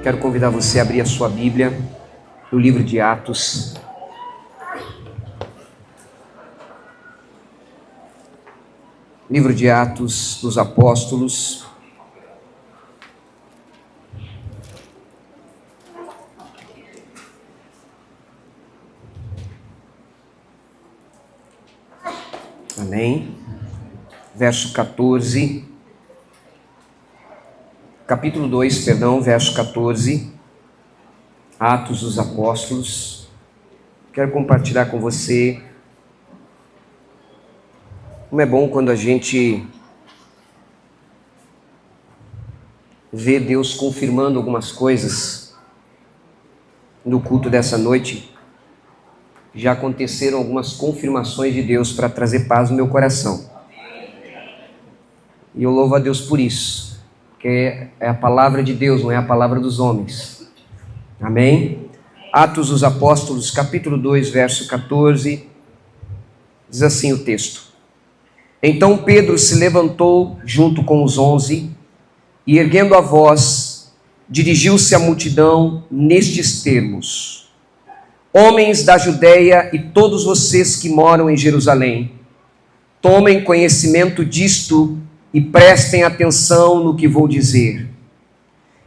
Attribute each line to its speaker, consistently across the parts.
Speaker 1: Quero convidar você a abrir a sua Bíblia no livro de Atos. Livro de Atos dos Apóstolos. Amém. Verso 14. Capítulo 2, verso 14. Atos dos Apóstolos. Quero compartilhar com você como é bom quando a gente vê Deus confirmando algumas coisas. No culto dessa noite, já aconteceram algumas confirmações de Deus para trazer paz no meu coração. E eu louvo a Deus por isso, porque é a palavra de Deus, não é a palavra dos homens. Amém? Atos dos Apóstolos, capítulo 2, verso 14, diz assim o texto: Então Pedro se levantou junto com os 11 e, erguendo a voz, dirigiu-se à multidão nestes termos: Homens da Judeia e todos vocês que moram em Jerusalém, tomem conhecimento disto e prestem atenção no que vou dizer.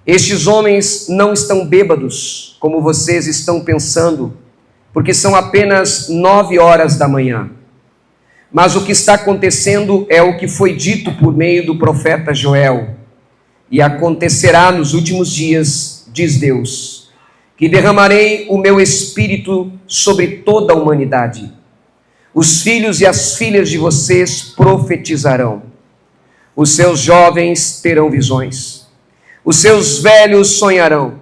Speaker 1: Estes homens não estão bêbados, como vocês estão pensando, porque são apenas 9 horas da manhã. Mas o que está acontecendo é o que foi dito por meio do profeta Joel. E acontecerá nos últimos dias, diz Deus, que derramarei o meu espírito sobre toda a humanidade. Os filhos e as filhas de vocês profetizarão. Os seus jovens terão visões. Os seus velhos sonharão.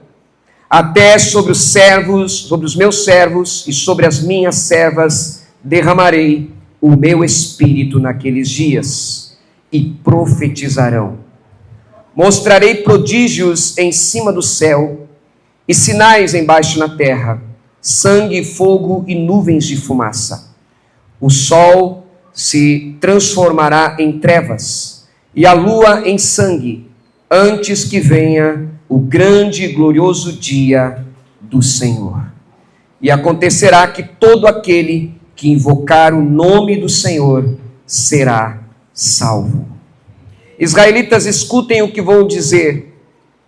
Speaker 1: Até sobre os meus servos e sobre as minhas servas derramarei o meu espírito naqueles dias, e profetizarão. Mostrarei prodígios em cima do céu e sinais embaixo na terra, sangue, fogo e nuvens de fumaça. O sol se transformará em trevas e a lua em sangue, antes que venha o grande e glorioso dia do Senhor. E acontecerá que todo aquele que invocar o nome do Senhor será salvo. Israelitas, escutem o que vou dizer.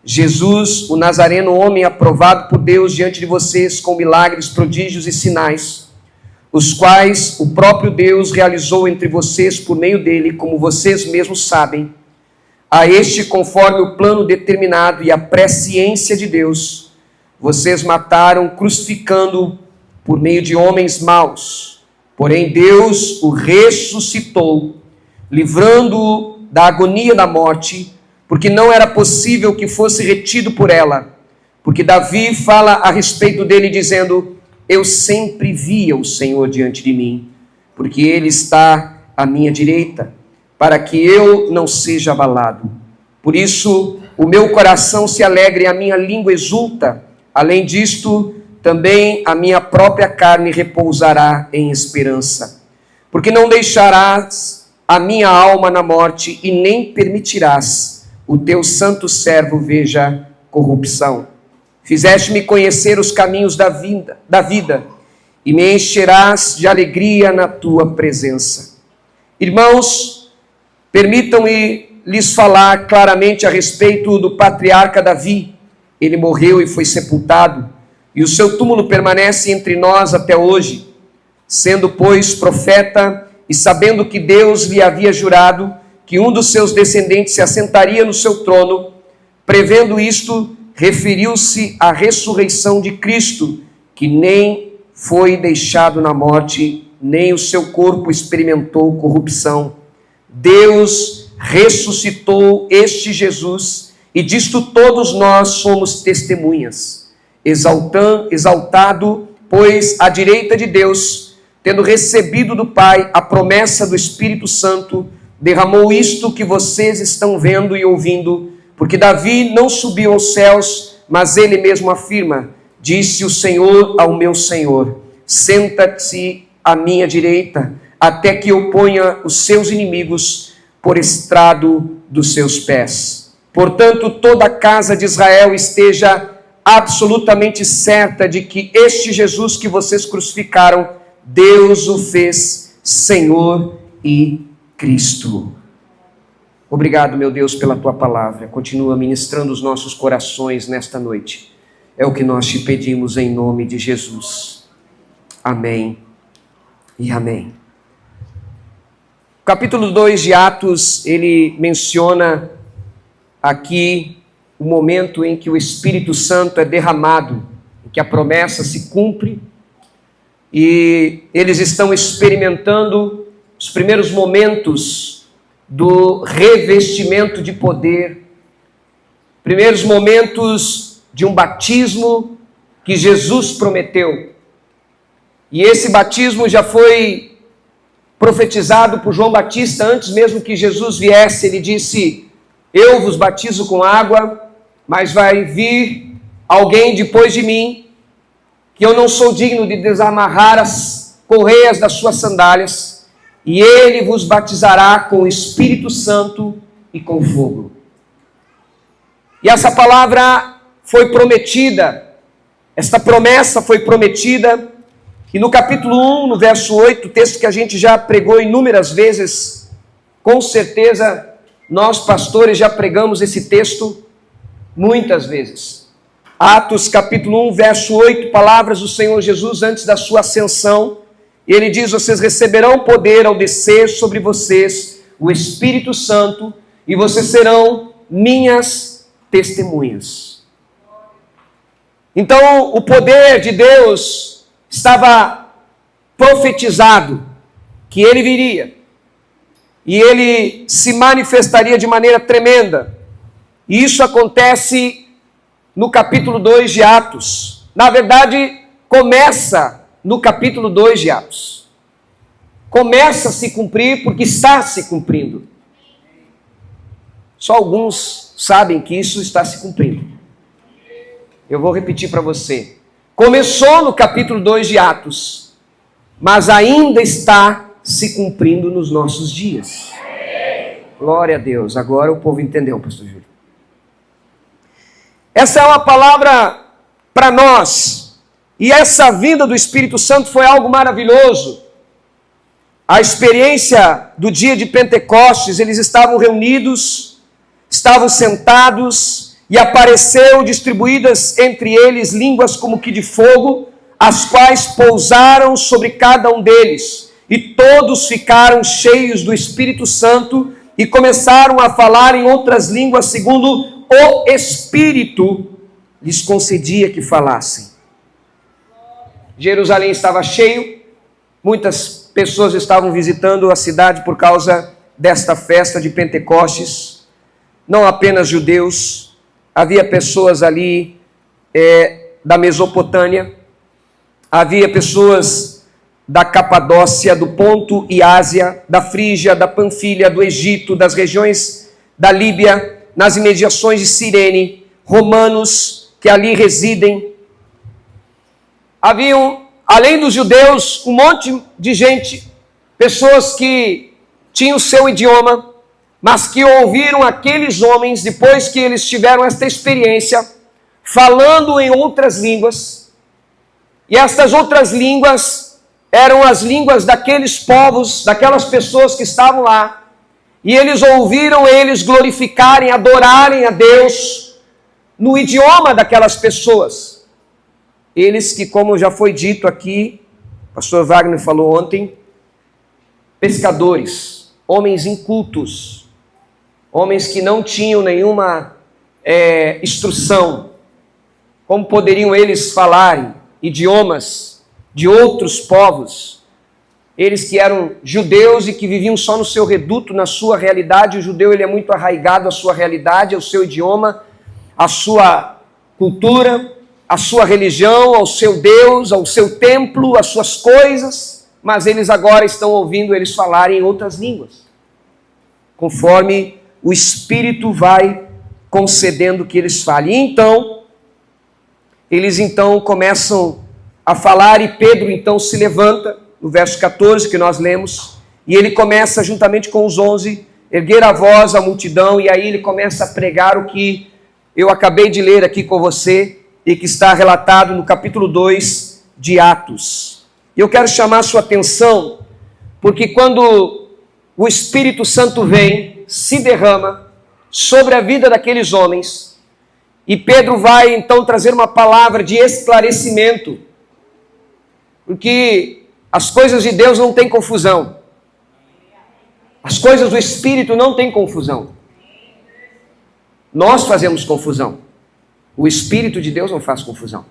Speaker 1: Jesus, o Nazareno, homem aprovado por Deus diante de vocês com milagres, prodígios e sinais, os quais o próprio Deus realizou entre vocês por meio dele, como vocês mesmos sabem. A este, conforme o plano determinado e a presciência de Deus, vocês mataram, crucificando-o por meio de homens maus. Porém Deus o ressuscitou, livrando-o da agonia da morte, porque não era possível que fosse retido por ela. Porque Davi fala a respeito dele dizendo: Eu sempre via o Senhor diante de mim, porque ele está à minha direita, para que eu não seja abalado. Por isso o meu coração se alegra e a minha língua exulta. Além disto, também a minha própria carne repousará em esperança. Porque não deixarás a minha alma na morte e nem permitirás o teu santo servo veja corrupção. Fizeste-me conhecer os caminhos da vida e me encherás de alegria na tua presença. Irmãos, permitam-me lhes falar claramente a respeito do patriarca Davi. Ele morreu e foi sepultado, e o seu túmulo permanece entre nós até hoje. Sendo, pois, profeta, e sabendo que Deus lhe havia jurado que um dos seus descendentes se assentaria no seu trono, prevendo isto, referiu-se à ressurreição de Cristo, que nem foi deixado na morte, nem o seu corpo experimentou corrupção. Deus ressuscitou este Jesus, e disto todos nós somos testemunhas. Exaltado, pois, à direita de Deus, tendo recebido do Pai a promessa do Espírito Santo, derramou isto que vocês estão vendo e ouvindo, porque Davi não subiu aos céus, mas ele mesmo afirma: Disse o Senhor ao meu Senhor: Senta-te à minha direita, até que eu ponha os seus inimigos por estrado dos seus pés. Portanto, toda a casa de Israel esteja absolutamente certa de que este Jesus que vocês crucificaram, Deus o fez Senhor e Cristo. Obrigado, meu Deus, pela tua palavra. Continua ministrando os nossos corações nesta noite. É o que nós te pedimos em nome de Jesus. Amém e amém. O capítulo 2 de Atos, ele menciona aqui o momento em que o Espírito Santo é derramado, em que a promessa se cumpre, e eles estão experimentando os primeiros momentos do revestimento de poder, primeiros momentos de um batismo que Jesus prometeu. E esse batismo já foi profetizado por João Batista antes mesmo que Jesus viesse. Ele disse: eu vos batizo com água, mas vai vir alguém depois de mim, que eu não sou digno de desamarrar as correias das suas sandálias, e ele vos batizará com o Espírito Santo e com fogo. E essa palavra foi prometida, esta promessa foi prometida, e no capítulo 1, no verso 8, texto que a gente já pregou inúmeras vezes, com certeza nós pastores já pregamos esse texto muitas vezes. Atos capítulo 1, verso 8, palavras do Senhor Jesus antes da sua ascensão. Ele diz: vocês receberão poder ao descer sobre vocês o Espírito Santo, e vocês serão minhas testemunhas. Então, o poder de Deus estava profetizado, que ele viria, e ele se manifestaria de maneira tremenda. E isso acontece no capítulo 2 de Atos. Na verdade, começa no capítulo 2 de Atos. Começa a se cumprir porque está se cumprindo. Só alguns sabem que isso está se cumprindo. Eu vou repetir para você. Começou no capítulo 2 de Atos, mas ainda está se cumprindo nos nossos dias. Glória a Deus. Agora o povo entendeu, pastor Júlio. Essa é uma palavra para nós. E essa vinda do Espírito Santo foi algo maravilhoso. A experiência do dia de Pentecostes, eles estavam reunidos, estavam sentados, e apareceu distribuídas entre eles línguas como que de fogo, as quais pousaram sobre cada um deles. E todos ficaram cheios do Espírito Santo e começaram a falar em outras línguas, segundo o Espírito lhes concedia que falassem. Jerusalém estava cheio, muitas pessoas estavam visitando a cidade por causa desta festa de Pentecostes. Não apenas judeus, havia pessoas ali da Mesopotâmia, havia pessoas da Capadócia, do Ponto e Ásia, da Frígia, da Panfilha, do Egito, das regiões da Líbia, nas imediações de Cirene, romanos que ali residem. Haviam, além dos judeus, um monte de gente, pessoas que tinham o seu idioma, mas que ouviram aqueles homens, depois que eles tiveram esta experiência, falando em outras línguas, e estas outras línguas eram as línguas daqueles povos, daquelas pessoas que estavam lá, e eles ouviram eles glorificarem, adorarem a Deus no idioma daquelas pessoas. Eles que, como já foi dito aqui, o pastor Wagner falou ontem, pescadores, homens incultos, homens que não tinham nenhuma instrução. Como poderiam eles falarem idiomas de outros povos? Eles que eram judeus e que viviam só no seu reduto, na sua realidade. O judeu ele é muito arraigado à sua realidade, ao seu idioma, à sua cultura, à sua religião, ao seu Deus, ao seu templo, às suas coisas, mas eles agora estão ouvindo eles falarem em outras línguas, conforme o Espírito vai concedendo que eles falem. E então, eles começam a falar, e Pedro então se levanta, no verso 14 que nós lemos, e ele começa juntamente com os 11, erguer a voz à multidão, e aí ele começa a pregar o que eu acabei de ler aqui com você, e que está relatado no capítulo 2 de Atos. E eu quero chamar a sua atenção, porque quando o Espírito Santo vem, se derrama sobre a vida daqueles homens, e Pedro vai então trazer uma palavra de esclarecimento, porque as coisas de Deus não têm confusão, as coisas do Espírito não têm confusão. Nós fazemos confusão, o Espírito de Deus não faz confusão.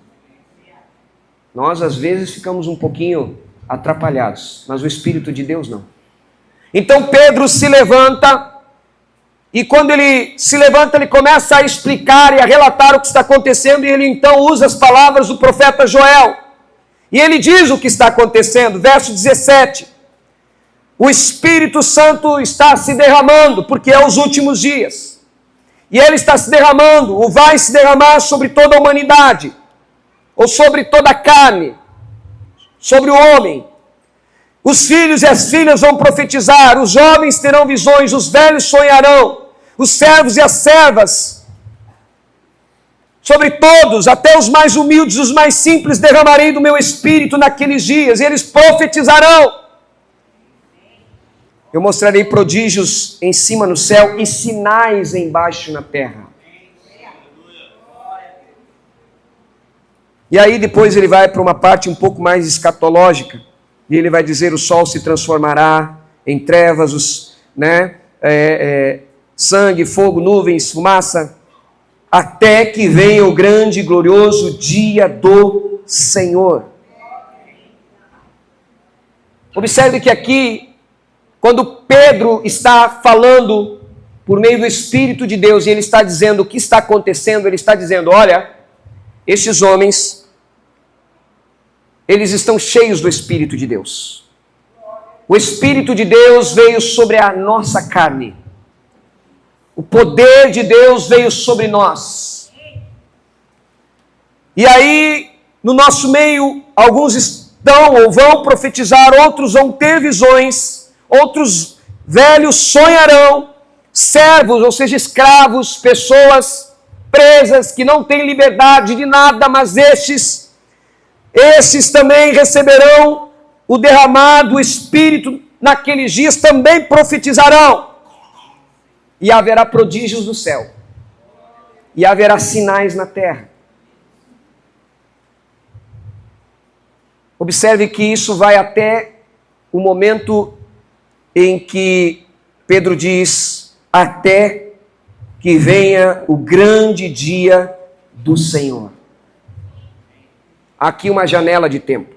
Speaker 1: Nós às vezes ficamos um pouquinho atrapalhados, mas o Espírito de Deus não. Então Pedro se levanta, e quando ele se levanta, ele começa a explicar e a relatar o que está acontecendo, e ele então usa as palavras do profeta Joel. E ele diz o que está acontecendo, verso 17. O Espírito Santo está se derramando, porque é os últimos dias. E ele está se derramando, ou vai se derramar sobre toda a humanidade, ou sobre toda a carne, sobre o homem. Os filhos e as filhas vão profetizar, os jovens terão visões, os velhos sonharão, os servos e as servas, sobre todos, até os mais humildes, os mais simples, derramarei do meu espírito naqueles dias, e eles profetizarão. Eu mostrarei prodígios em cima no céu e sinais embaixo na terra. E aí depois ele vai para uma parte um pouco mais escatológica, e ele vai dizer: o sol se transformará em trevas, sangue, fogo, nuvens, fumaça, até que venha o grande e glorioso dia do Senhor. Observe que aqui, quando Pedro está falando por meio do Espírito de Deus, e ele está dizendo o que está acontecendo, ele está dizendo: olha, estes homens, eles estão cheios do Espírito de Deus. O Espírito de Deus veio sobre a nossa carne. O poder de Deus veio sobre nós. E aí, no nosso meio, alguns estão ou vão profetizar, outros vão ter visões, outros velhos sonharão, servos, ou seja, escravos, pessoas presas que não têm liberdade de nada, mas esses também receberão o derramado Espírito naqueles dias, também profetizarão. E haverá prodígios no céu, e haverá sinais na terra. Observe que isso vai até o momento em que Pedro diz: até que venha o grande dia do Senhor. Aqui uma janela de tempo.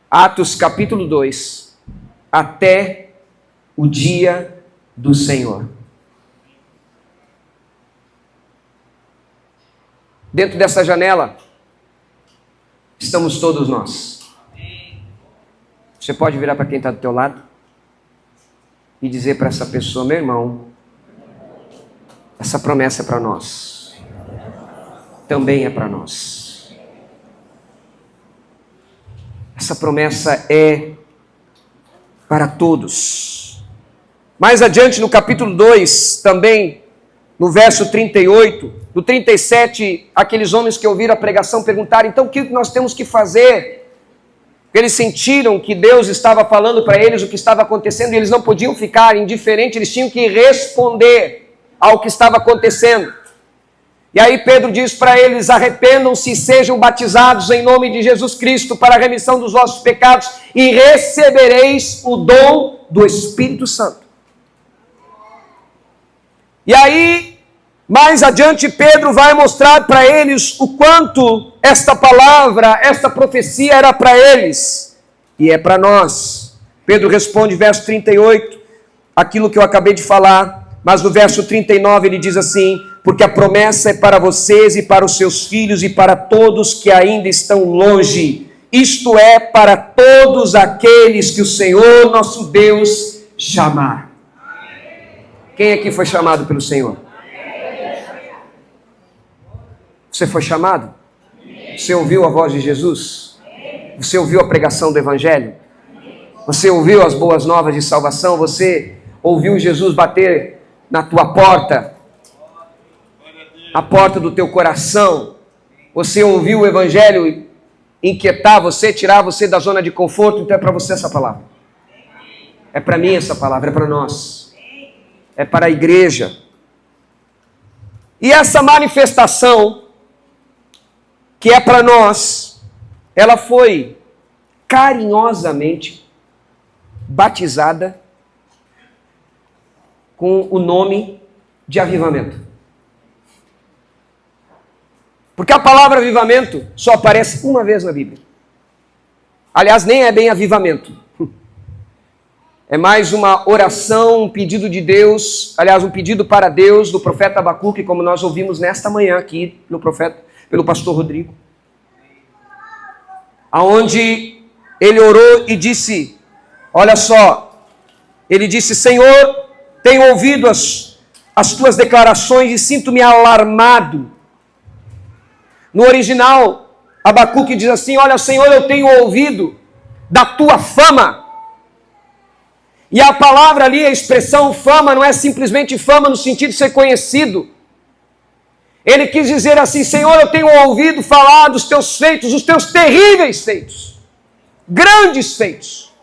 Speaker 1: Atos capítulo 2, até o dia do Senhor. Dentro dessa janela estamos todos nós. Você pode virar para quem está do teu lado e dizer para essa pessoa: meu irmão, essa promessa é para nós, também é para nós. Essa promessa é para todos. Mais adiante no capítulo 2, também no verso 38, do 37, aqueles homens que ouviram a pregação perguntaram: então o que nós temos que fazer? Eles sentiram que Deus estava falando para eles o que estava acontecendo, e eles não podiam ficar indiferentes, eles tinham que responder ao que estava acontecendo. E aí Pedro diz para eles: arrependam-se e sejam batizados em nome de Jesus Cristo para a remissão dos vossos pecados, e recebereis o dom do Espírito Santo. E aí, mais adiante, Pedro vai mostrar para eles o quanto esta palavra, esta profecia era para eles e é para nós. Pedro responde, verso 38, aquilo que eu acabei de falar, mas no verso 39 ele diz assim: porque a promessa é para vocês e para os seus filhos e para todos que ainda estão longe, isto é, para todos aqueles que o Senhor nosso Deus chamar. Quem aqui foi chamado pelo Senhor? Você foi chamado? Você ouviu a voz de Jesus? Você ouviu a pregação do Evangelho? Você ouviu as boas novas de salvação? Você ouviu Jesus bater na tua porta? A porta do teu coração? você ouviu o evangelho inquietar você, tirar você da zona de conforto, então é para você essa palavra. É para mim essa palavra, é para nós. É para a igreja. E essa manifestação, que é para nós, ela foi carinhosamente batizada com o nome de avivamento. Porque a palavra avivamento só aparece uma vez na Bíblia. Aliás, nem é bem avivamento. É mais uma oração, um pedido de Deus, aliás, um pedido para Deus do profeta Abacuque, como nós ouvimos nesta manhã aqui pelo pastor Rodrigo. Aonde ele orou e disse, olha só, ele disse, Senhor, tenho ouvido as tuas declarações e sinto-me alarmado. No original, Abacuque diz assim, olha, Senhor, eu tenho ouvido da tua fama. E a palavra ali, a expressão fama, não é simplesmente fama no sentido de ser conhecido. Ele quis dizer assim, Senhor, eu tenho ouvido falar dos teus feitos, os teus terríveis feitos. Grandes feitos.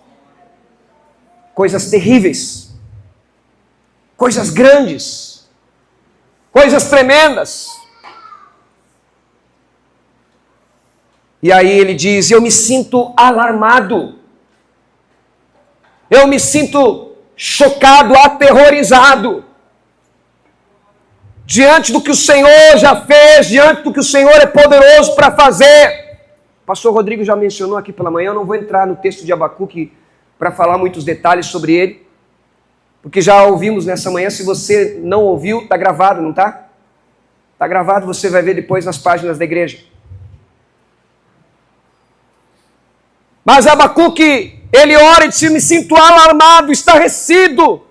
Speaker 1: Coisas terríveis. Coisas grandes. Coisas tremendas. E aí ele diz, eu me sinto alarmado. Eu me sinto chocado, aterrorizado. Diante do que o Senhor já fez, diante do que o Senhor é poderoso para fazer. O pastor Rodrigo já mencionou aqui pela manhã, eu não vou entrar no texto de Abacuque para falar muitos detalhes sobre ele, porque já ouvimos nessa manhã. Se você não ouviu, está gravado, não está? Está gravado, você vai ver depois nas páginas da igreja. Mas Abacuque, ele ora e diz, me sinto alarmado, estarrecido,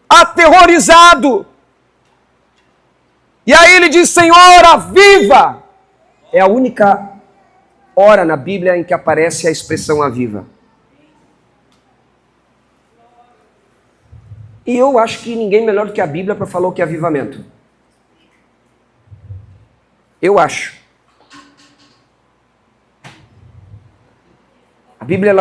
Speaker 1: aterrorizado. E aí ele diz, Senhor, aviva. É a única hora na Bíblia em que aparece a expressão aviva. E eu acho que ninguém melhor do que a Bíblia para falar o que é avivamento. Eu acho. A Bíblia,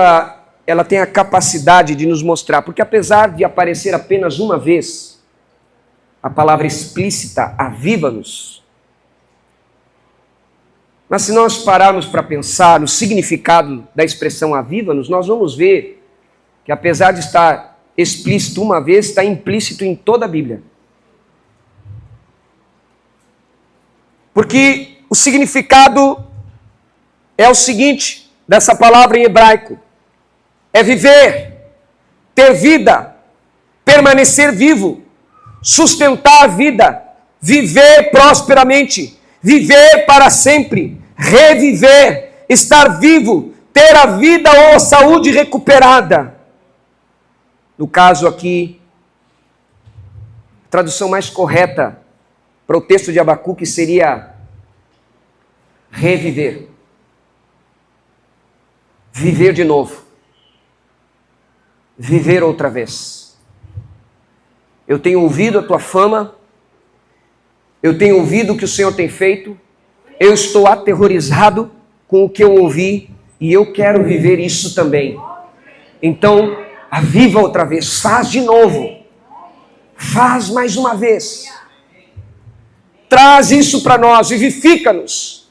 Speaker 1: ela tem a capacidade de nos mostrar, porque apesar de aparecer apenas uma vez, a palavra explícita, aviva-nos. Mas se nós pararmos para pensar no significado da expressão aviva-nos, nós vamos ver que apesar de estar explícito uma vez, está implícito em toda a Bíblia. Porque o significado é o seguinte, dessa palavra em hebraico, é viver, ter vida, permanecer vivo, sustentar a vida, viver prosperamente, viver para sempre, reviver, estar vivo, ter a vida ou a saúde recuperada. No caso aqui, a tradução mais correta para o texto de Abacuque seria reviver. Viver de novo. Viver outra vez. Eu tenho ouvido a tua fama, eu tenho ouvido o que o Senhor tem feito, eu estou aterrorizado com o que eu ouvi e eu quero viver isso também. Então, aviva outra vez, faz de novo, faz mais uma vez, traz isso para nós, vivifica-nos.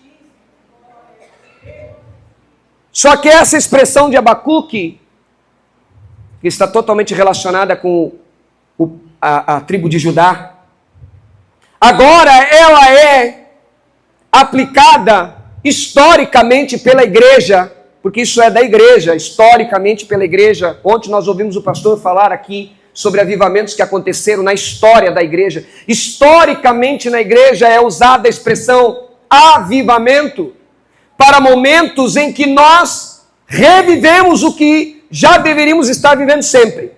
Speaker 1: Só que essa expressão de Abacuque, que está totalmente relacionada com a tribo de Judá, agora ela é aplicada historicamente pela igreja, porque isso é da igreja, historicamente pela igreja. Ontem nós ouvimos o pastor falar aqui sobre avivamentos que aconteceram na história da igreja. Historicamente na igreja é usada a expressão avivamento para momentos em que nós revivemos o que já deveríamos estar vivendo sempre,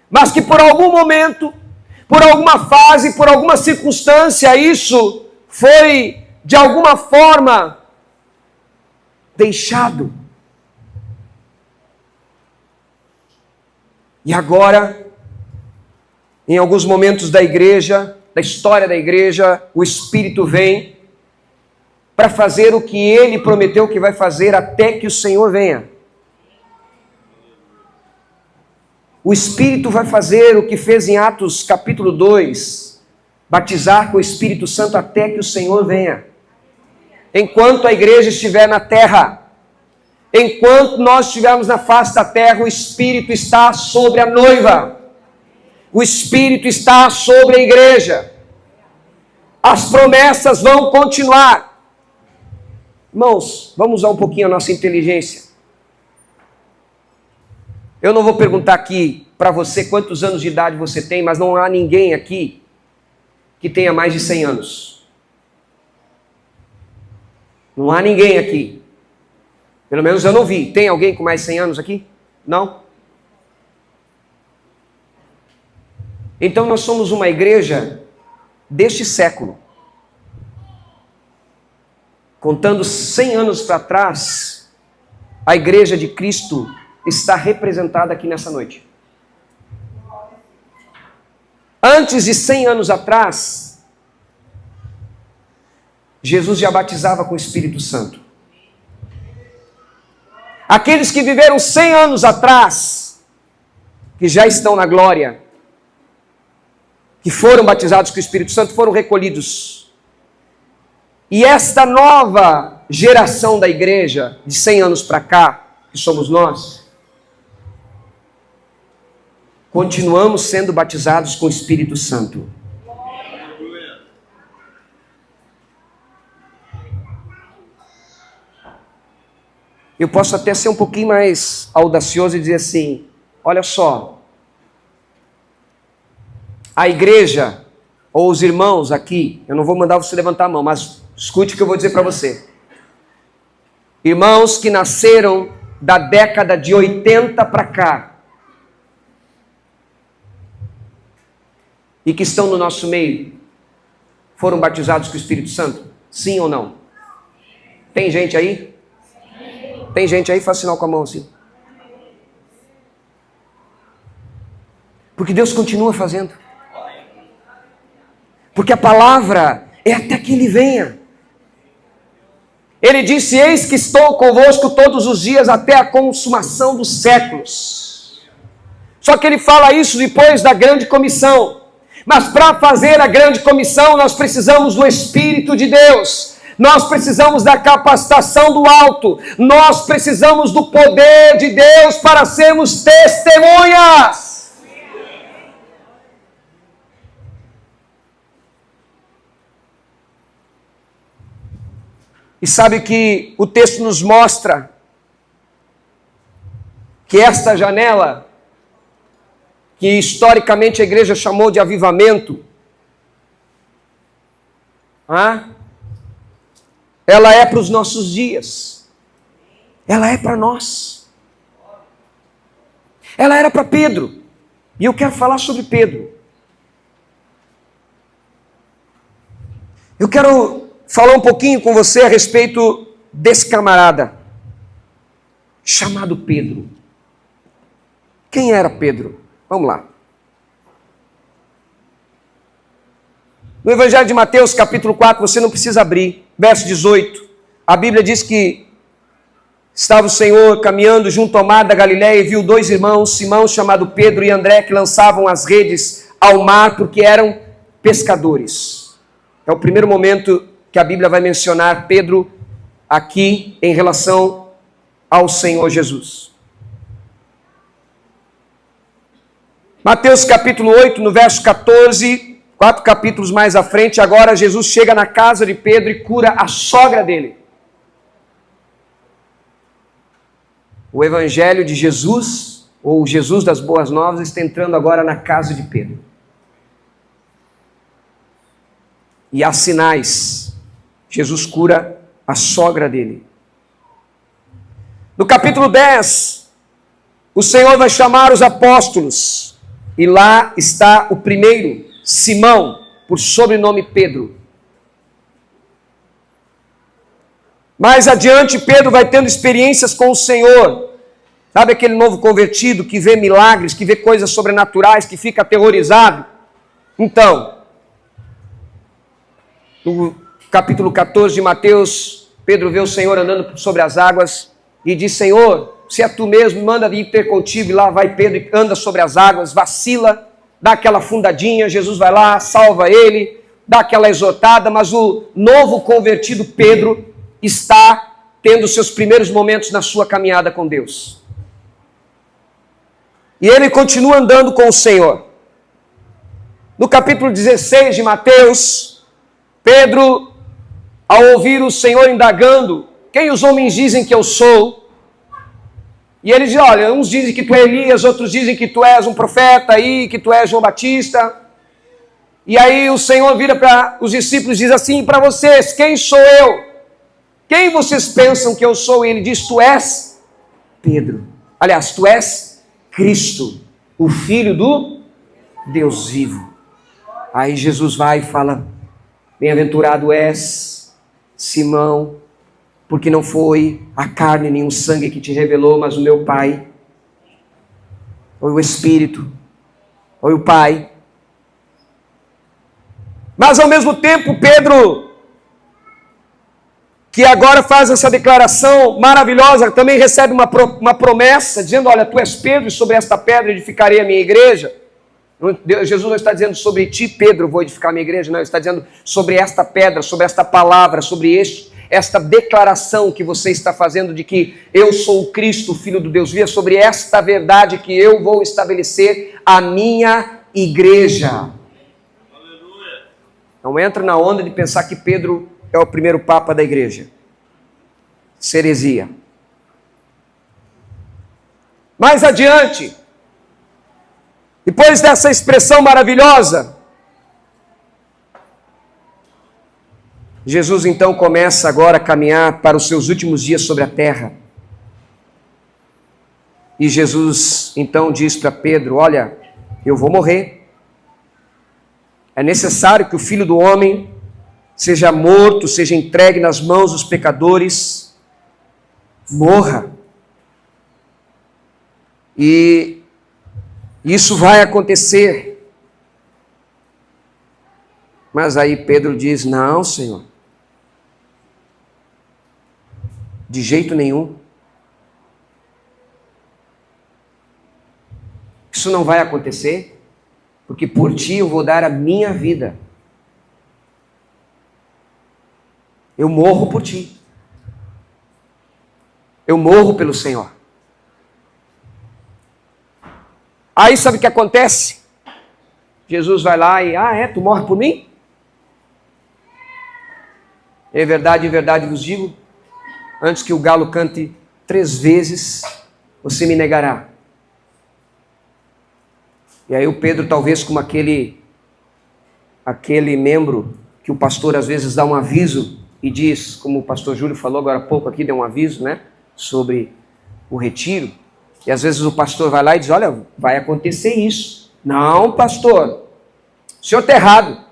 Speaker 1: mas que por algum momento, por alguma fase, por alguma circunstância, isso foi de alguma forma deixado. E agora, em alguns momentos da igreja, da história da igreja, o Espírito vem para fazer o que Ele prometeu que vai fazer até que o Senhor venha. O Espírito vai fazer o que fez em Atos capítulo 2, batizar com o Espírito Santo até que o Senhor venha. Enquanto a igreja estiver na terra, enquanto nós estivermos na face da terra, o Espírito está sobre a noiva. O Espírito está sobre a igreja. As promessas vão continuar. Irmãos, vamos usar um pouquinho a nossa inteligência. Eu não vou perguntar aqui para você quantos anos de idade você tem, mas não há ninguém aqui que tenha mais de 100 anos. Não há ninguém aqui. Pelo menos eu não vi. Tem alguém com mais de 100 anos aqui? Não? Então nós somos uma igreja deste século. Contando 100 anos para trás, a igreja de Cristo está representada aqui nessa noite. Antes de 100 anos atrás, Jesus já batizava com o Espírito Santo. Aqueles que viveram 100 anos atrás, que já estão na glória, que foram batizados com o Espírito Santo, foram recolhidos. E esta nova geração da igreja, de 100 anos para cá, que somos nós, continuamos sendo batizados com o Espírito Santo. Eu posso até ser um pouquinho mais audacioso e dizer assim, olha só, a igreja, ou os irmãos aqui, eu não vou mandar você levantar a mão, mas escute o que eu vou dizer para você. Irmãos que nasceram da década de 80 para cá, e que estão no nosso meio, foram batizados com o Espírito Santo? Sim ou não? Tem gente aí? Tem gente aí? Faz sinal com a mão assim. Porque Deus continua fazendo. Porque a palavra é até que Ele venha. Ele disse, eis que estou convosco todos os dias até a consumação dos séculos. Só que Ele fala isso depois da grande comissão. Mas para fazer a grande comissão, nós precisamos do Espírito de Deus. Nós precisamos da capacitação do alto. Nós precisamos do poder de Deus para sermos testemunhas. E sabe que o texto nos mostra que esta janela, que historicamente a igreja chamou de avivamento, ela é para os nossos dias. Ela é para nós. Ela era para Pedro. E eu quero falar sobre Pedro. Eu quero falar um pouquinho com você a respeito desse camarada chamado Pedro. Quem era Pedro? Vamos lá. No Evangelho de Mateus, capítulo 4, você não precisa abrir, verso 18. A Bíblia diz que estava o Senhor caminhando junto ao mar da Galileia e viu dois irmãos, Simão, chamado Pedro, e André, que lançavam as redes ao mar porque eram pescadores. É o primeiro momento que a Bíblia vai mencionar Pedro aqui em relação ao Senhor Jesus. Mateus capítulo 8, no verso 14, 4 capítulos mais à frente, agora Jesus chega na casa de Pedro e cura a sogra dele. O Evangelho de Jesus, ou Jesus das Boas Novas, está entrando agora na casa de Pedro. E há sinais. Jesus cura a sogra dele. No capítulo 10, o Senhor vai chamar os apóstolos. E lá está o primeiro, Simão, por sobrenome Pedro. Mais adiante, Pedro vai tendo experiências com o Senhor. Sabe aquele novo convertido que vê milagres, que vê coisas sobrenaturais, que fica aterrorizado? Então, no capítulo 14 de Mateus, Pedro vê o Senhor andando sobre as águas e diz: Senhor, se é tu mesmo, manda ir ter contigo. E lá vai Pedro e anda sobre as águas, vacila, dá aquela fundadinha, Jesus vai lá, salva ele, dá aquela exortada, mas o novo convertido Pedro está tendo seus primeiros momentos na sua caminhada com Deus. E ele continua andando com o Senhor. No capítulo 16 de Mateus, Pedro, ao ouvir o Senhor indagando: quem os homens dizem que eu sou? E ele diz: olha, uns dizem que tu é Elias, outros dizem que tu és um profeta aí, que tu és João Batista. E aí o Senhor vira para os discípulos e diz assim: para vocês, quem sou eu? Quem vocês pensam que eu sou? E ele diz: tu és Pedro. Aliás, tu és Cristo, o Filho do Deus vivo. Aí Jesus vai e fala: bem-aventurado és, Simão, porque não foi a carne nem o sangue que te revelou, mas o meu Pai, ou o Espírito, ou o Pai. Mas ao mesmo tempo, Pedro, que agora faz essa declaração maravilhosa, também recebe uma promessa, dizendo: olha, tu és Pedro, e sobre esta pedra edificarei a minha igreja. Jesus não está dizendo sobre ti, Pedro, vou edificar a minha igreja, não, ele está dizendo sobre esta pedra, sobre esta palavra, sobre esta declaração que você está fazendo de que eu sou o Cristo, o Filho do Deus vivo, sobre esta verdade que eu vou estabelecer a minha igreja. Não entra na onda de pensar que Pedro é o primeiro papa da igreja. Heresia. Mais adiante, depois dessa expressão maravilhosa, Jesus então começa agora a caminhar para os seus últimos dias sobre a terra. E Jesus então diz para Pedro: olha, eu vou morrer. É necessário que o Filho do Homem seja morto, seja entregue nas mãos dos pecadores, morra. E isso vai acontecer. Mas aí Pedro diz: não, Senhor, de jeito nenhum. Isso não vai acontecer, porque por ti eu vou dar a minha vida. Eu morro por ti. Eu morro pelo Senhor. Aí sabe o que acontece? Jesus vai lá e: tu morre por mim? Em verdade vos digo, antes que o galo cante 3 vezes, você me negará. E aí o Pedro, talvez como aquele membro que o pastor às vezes dá um aviso e diz, como o pastor Júlio falou agora há pouco aqui, deu um aviso, né, sobre o retiro. E às vezes o pastor vai lá e diz: olha, vai acontecer isso. Não, pastor, o senhor está errado.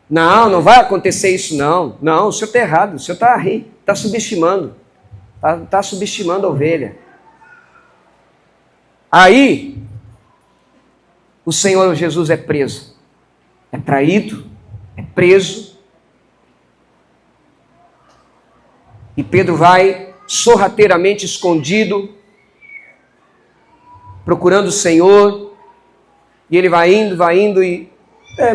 Speaker 1: Não vai acontecer isso não. Não, o senhor está errado, o senhor está subestimando. Está subestimando a ovelha. Aí, o Senhor Jesus é preso. É traído, é preso. E Pedro vai sorrateiramente escondido, procurando o Senhor, e ele vai indo e: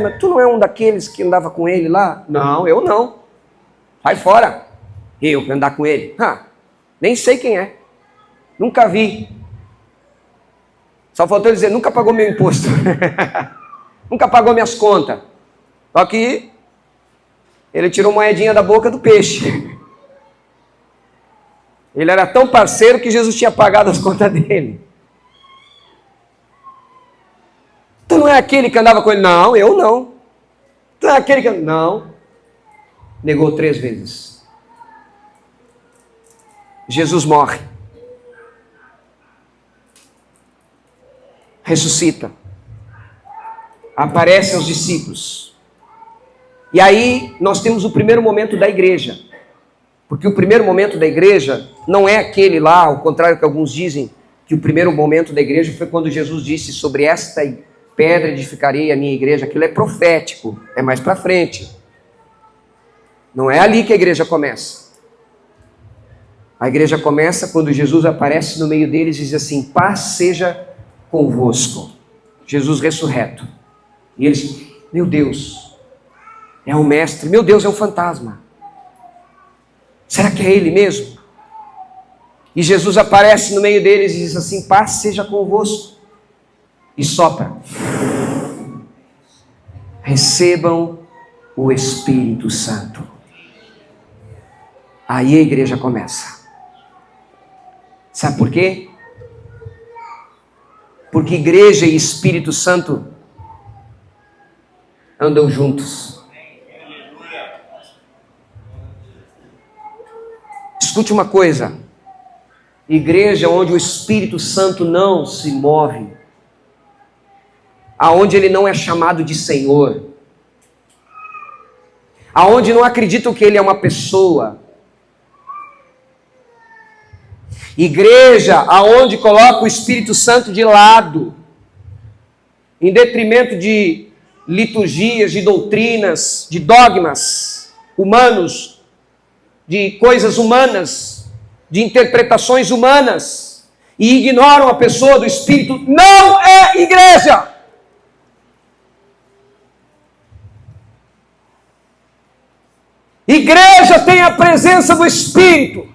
Speaker 1: mas tu não é um daqueles que andava com ele lá? Não, eu não. Sai fora. Eu para andar com ele? Nem sei quem é. Nunca vi. Só faltou dizer: nunca pagou meu imposto. Nunca pagou minhas contas. Só que ele tirou moedinha da boca do peixe. Ele era tão parceiro que Jesus tinha pagado as contas dele. Tu não é aquele que andava com ele? Não, eu não. Tu não é aquele que... Não. Negou 3 vezes. Jesus morre. Ressuscita. Aparece aos discípulos. E aí nós temos o primeiro momento da igreja. Porque o primeiro momento da igreja não é aquele lá, ao contrário que alguns dizem, que o primeiro momento da igreja foi quando Jesus disse: sobre esta pedra edificarei a minha igreja. Aquilo é profético, é mais para frente. Não é ali que a igreja começa. A igreja começa quando Jesus aparece no meio deles e diz assim: paz seja convosco. Jesus ressurreto. E eles, meu Deus, é o mestre, meu Deus, é um fantasma. Será que é ele mesmo? E Jesus aparece no meio deles e diz assim: paz seja convosco. E sopra. Recebam o Espírito Santo. Aí a igreja começa. Sabe por quê? Porque igreja e Espírito Santo andam juntos. Escute uma coisa. Igreja onde o Espírito Santo não se move, aonde ele não é chamado de Senhor, aonde não acreditam que ele é uma pessoa. Igreja aonde coloca o Espírito Santo de lado, em detrimento de liturgias, de doutrinas, de dogmas humanos, de coisas humanas, de interpretações humanas, e ignoram a pessoa do Espírito, não é igreja. Igreja tem a presença do Espírito.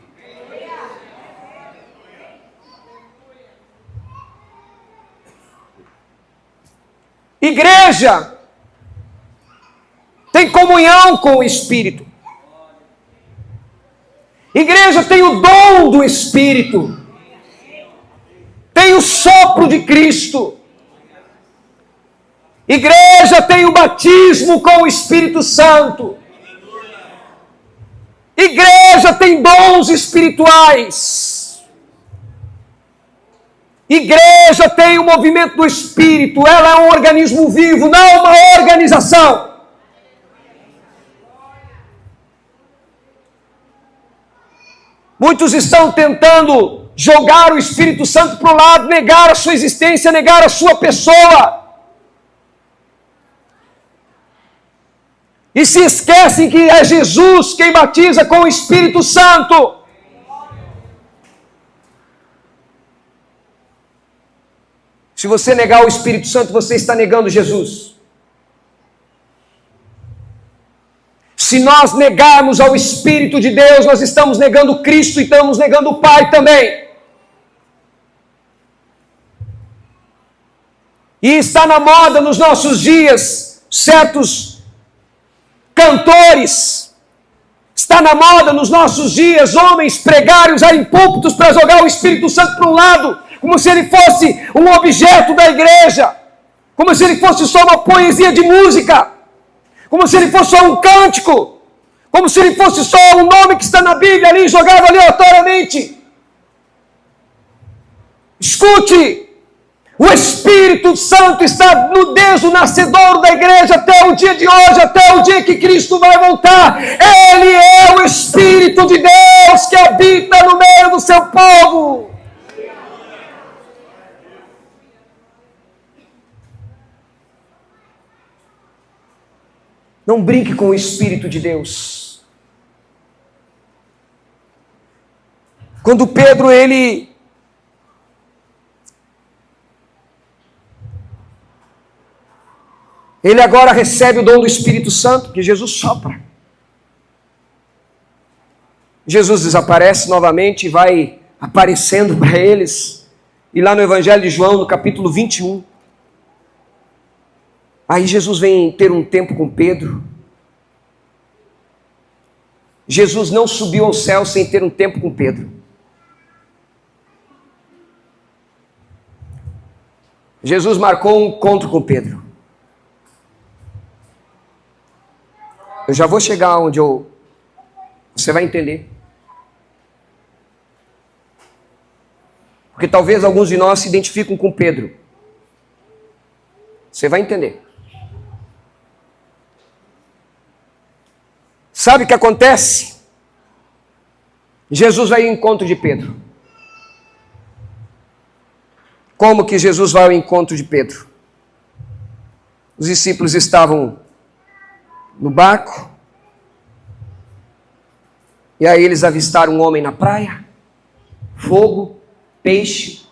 Speaker 1: Igreja tem comunhão com o Espírito. Igreja tem o dom do Espírito. Tem o sopro de Cristo. Igreja tem o batismo com o Espírito Santo. Igreja tem dons espirituais. Igreja tem o movimento do Espírito. Ela é um organismo vivo, não uma organização. Muitos estão tentando jogar o Espírito Santo para o lado, negar a sua existência, negar a sua pessoa. E se esquecem que é Jesus quem batiza com o Espírito Santo. Se você negar o Espírito Santo, você está negando Jesus. Se nós negarmos ao Espírito de Deus, nós estamos negando Cristo e estamos negando o Pai também. E está na moda nos nossos dias certos cantores. Está na moda nos nossos dias homens pregarem, usarem púlpitos para jogar o Espírito Santo para um lado, como se ele fosse um objeto da igreja, como se ele fosse só uma poesia de música, como se ele fosse só um cântico, como se ele fosse só um nome que está na Bíblia ali, jogado aleatoriamente. Escute, o Espírito Santo está desde o nascedouro da igreja até o dia de hoje, até o dia que Cristo vai voltar. Ele é o Espírito de Deus que habita no meio do seu povo. Não brinque com o Espírito de Deus. Quando Pedro, ele agora recebe o dom do Espírito Santo, que Jesus sopra. Jesus desaparece novamente e vai aparecendo para eles. E lá no Evangelho de João, no capítulo 21, aí Jesus vem ter um tempo com Pedro. Jesus não subiu ao céu sem ter um tempo com Pedro. Jesus marcou um encontro com Pedro. Eu já vou chegar onde você vai entender. Porque talvez alguns de nós se identificam com Pedro. Você vai entender. Sabe o que acontece? Jesus vai ao encontro de Pedro. Como que Jesus vai ao encontro de Pedro? Os discípulos estavam no barco, E aí eles avistaram um homem na praia, fogo, peixe.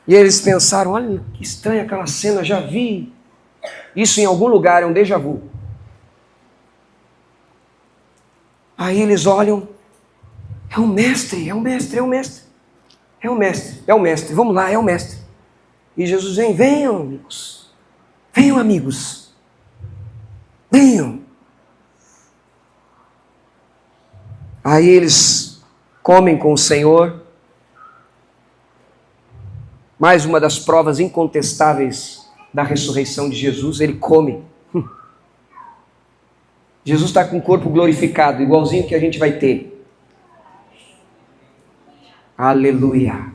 Speaker 1: E eles pensaram, olha que estranha aquela cena, já vi isso em algum lugar, é um déjà vu. Aí eles olham, é o mestre, é o mestre, é o mestre. É o mestre, é o mestre, vamos lá, é o mestre. E Jesus vem, venham amigos, venham amigos, venham. Aí eles comem com o Senhor. Mais uma das provas incontestáveis da ressurreição de Jesus, ele come. Jesus está com o corpo glorificado, igualzinho que a gente vai ter. Aleluia.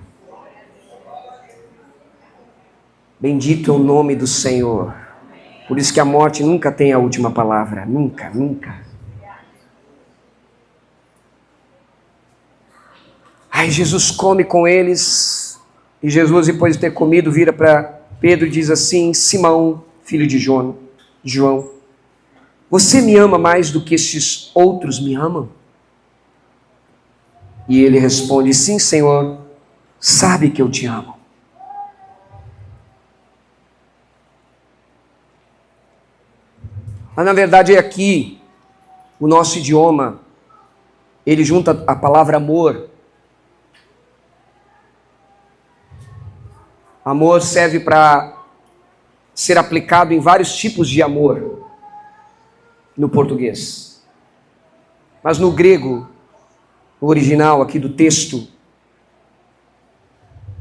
Speaker 1: Bendito é o nome do Senhor. Por isso que a morte nunca tem a última palavra. Nunca, nunca. Aí Jesus come com eles. E Jesus, depois de ter comido, vira para Pedro e diz assim: Simão, filho de João, você me ama mais do que estes outros me amam? E ele responde: sim, Senhor, sabe que eu te amo. Mas na verdade é aqui, o nosso idioma, ele junta a palavra amor. Amor serve para ser aplicado em vários tipos de amor no português. Mas no grego, o original aqui do texto,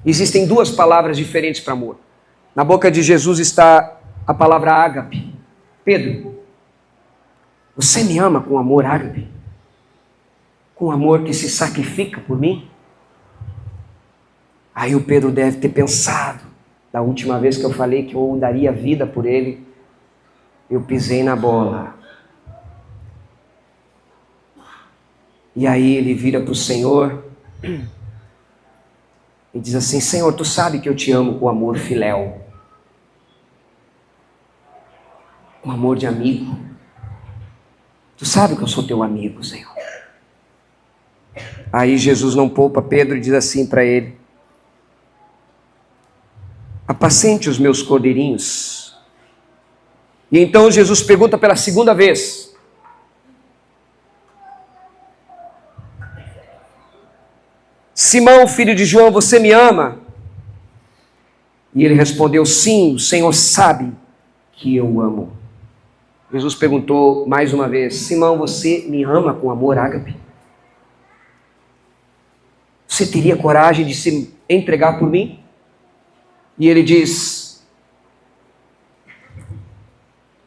Speaker 1: existem duas palavras diferentes para amor. Na boca de Jesus está a palavra ágape. Pedro, você me ama com amor ágape? Com amor que se sacrifica por mim? Aí o Pedro deve ter pensado, da última vez que eu falei que eu daria vida por ele, eu pisei na bola. E aí ele vira para o Senhor e diz assim: Senhor, tu sabe que eu te amo com amor filéu, com amor de amigo. Tu sabe que eu sou teu amigo, Senhor. Aí Jesus não poupa Pedro e diz assim para ele: apacente os meus cordeirinhos. E então Jesus pergunta pela segunda vez: Simão, filho de João, você me ama? E ele respondeu: sim, o Senhor sabe que eu amo. Jesus perguntou mais uma vez: Simão, você me ama com amor ágape? Você teria coragem de se entregar por mim? E ele diz: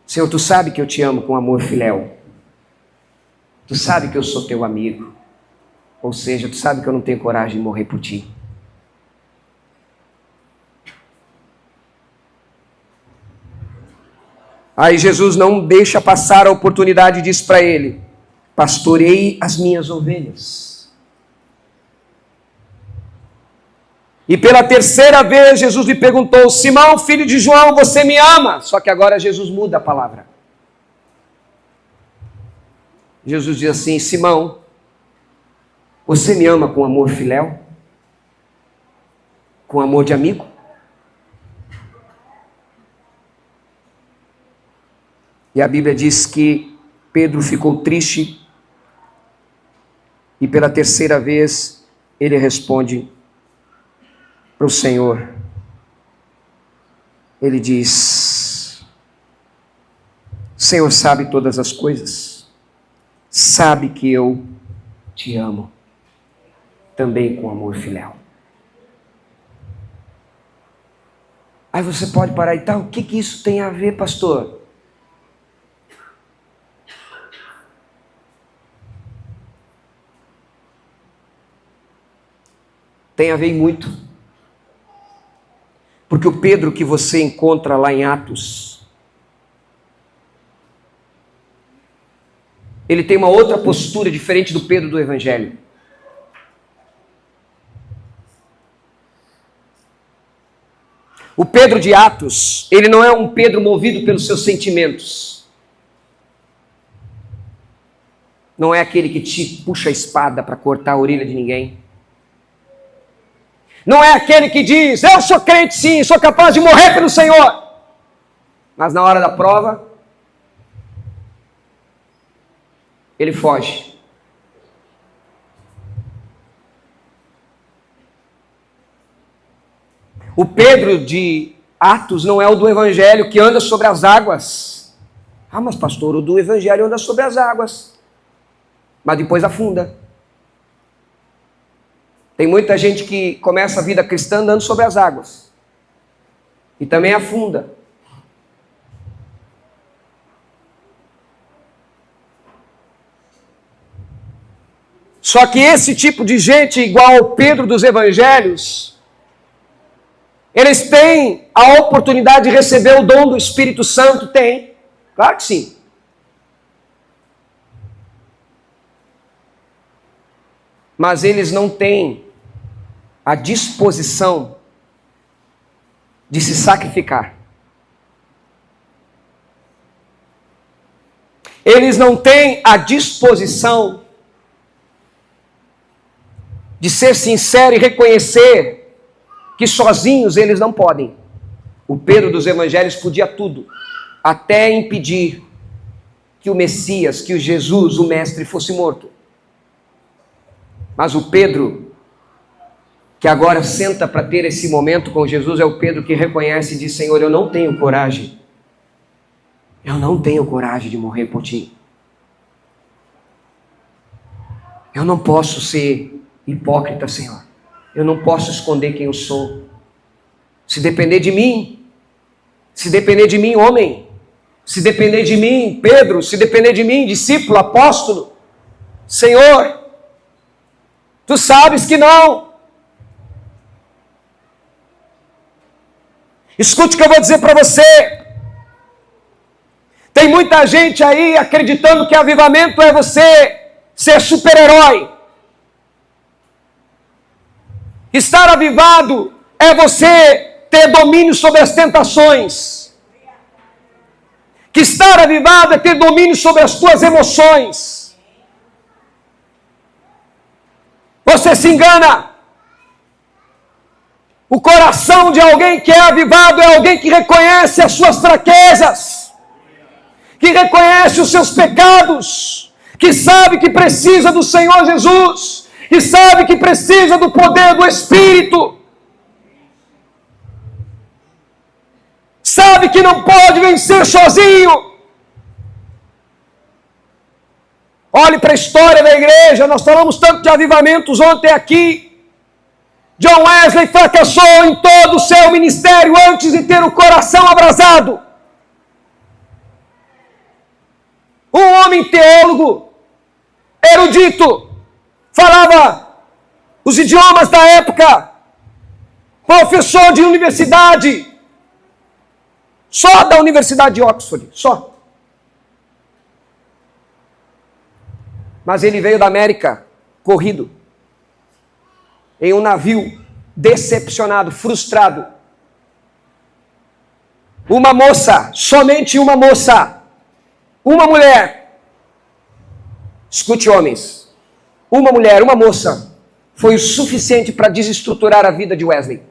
Speaker 1: Senhor, tu sabe que eu te amo com amor filéu. Tu sabe que eu sou teu amigo. Ou seja, tu sabe que eu não tenho coragem de morrer por ti. Aí Jesus não deixa passar a oportunidade e diz para ele: pastorei as minhas ovelhas. E pela terceira vez Jesus lhe perguntou: Simão, filho de João, você me ama? Só que agora Jesus muda a palavra. Jesus diz assim: Simão, você me ama com amor filéu? Com amor de amigo? E a Bíblia diz que Pedro ficou triste e pela terceira vez ele responde para o Senhor. Ele diz: o Senhor sabe todas as coisas, sabe que eu te amo, também com amor filéu. Aí você pode parar e tal, o que isso tem a ver, pastor? Tem a ver muito. Porque o Pedro que você encontra lá em Atos, ele tem uma outra postura diferente do Pedro do Evangelho. O Pedro de Atos, ele não é um Pedro movido pelos seus sentimentos. Não é aquele que te puxa a espada para cortar a orelha de ninguém. Não é aquele que diz, eu sou crente sim, sou capaz de morrer pelo Senhor. Mas na hora da prova, ele foge. O Pedro de Atos não é o do Evangelho que anda sobre as águas. Ah, mas pastor, o do Evangelho anda sobre as águas, mas depois afunda. Tem muita gente que começa a vida cristã andando sobre as águas e também afunda. Só que esse tipo de gente, igual ao Pedro dos Evangelhos, eles têm a oportunidade de receber o dom do Espírito Santo? Tem, claro que sim. Mas eles não têm a disposição de se sacrificar. Eles não têm a disposição de ser sincero e reconhecer que sozinhos eles não podem. O Pedro dos Evangelhos podia tudo, até impedir que o Messias, que o Jesus, o Mestre, fosse morto. Mas o Pedro, que agora senta para ter esse momento com Jesus, é o Pedro que reconhece e diz, Senhor, eu não tenho coragem. Eu não tenho coragem de morrer por ti. Eu não posso ser hipócrita, Senhor. Eu não posso esconder quem eu sou. Se depender de mim, homem, se depender de mim, Pedro, se depender de mim, discípulo, apóstolo, Senhor, tu sabes que não. Escute o que eu vou dizer para você. Tem muita gente aí acreditando que avivamento é você ser super-herói. Estar avivado é você ter domínio sobre as tentações. Que estar avivado é ter domínio sobre as tuas emoções. Você se engana. O coração de alguém que é avivado é alguém que reconhece as suas fraquezas, que reconhece os seus pecados, que sabe que precisa do Senhor Jesus, que sabe que precisa do poder do Espírito, sabe que não pode vencer sozinho. Olhe para a história da igreja, nós falamos tanto de avivamentos ontem aqui. John Wesley fracassou em todo o seu ministério antes de ter o coração abrasado. Um homem teólogo, erudito, falava os idiomas da época, professor de universidade, só da Universidade de Oxford, só. Mas ele veio da América, corrido, em um navio, decepcionado, frustrado. Uma moça, somente uma moça, uma mulher, escute homens, uma mulher, uma moça, foi o suficiente para desestruturar a vida de Wesley.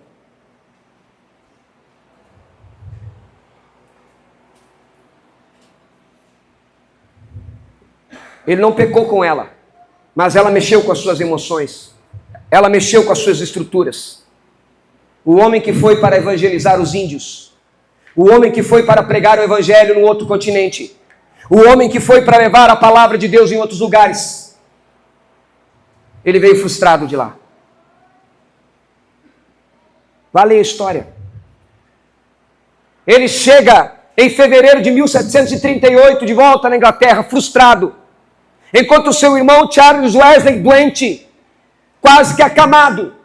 Speaker 1: Ele não pecou com ela, mas ela mexeu com as suas emoções. Ela mexeu com as suas estruturas. O homem que foi para evangelizar os índios. O homem que foi para pregar o evangelho no outro continente. O homem que foi para levar a palavra de Deus em outros lugares. Ele veio frustrado de lá. Vá ler a história. Ele chega em fevereiro de 1738 de volta na Inglaterra, frustrado. Enquanto o seu irmão Charles Wesley, doente, quase que acamado,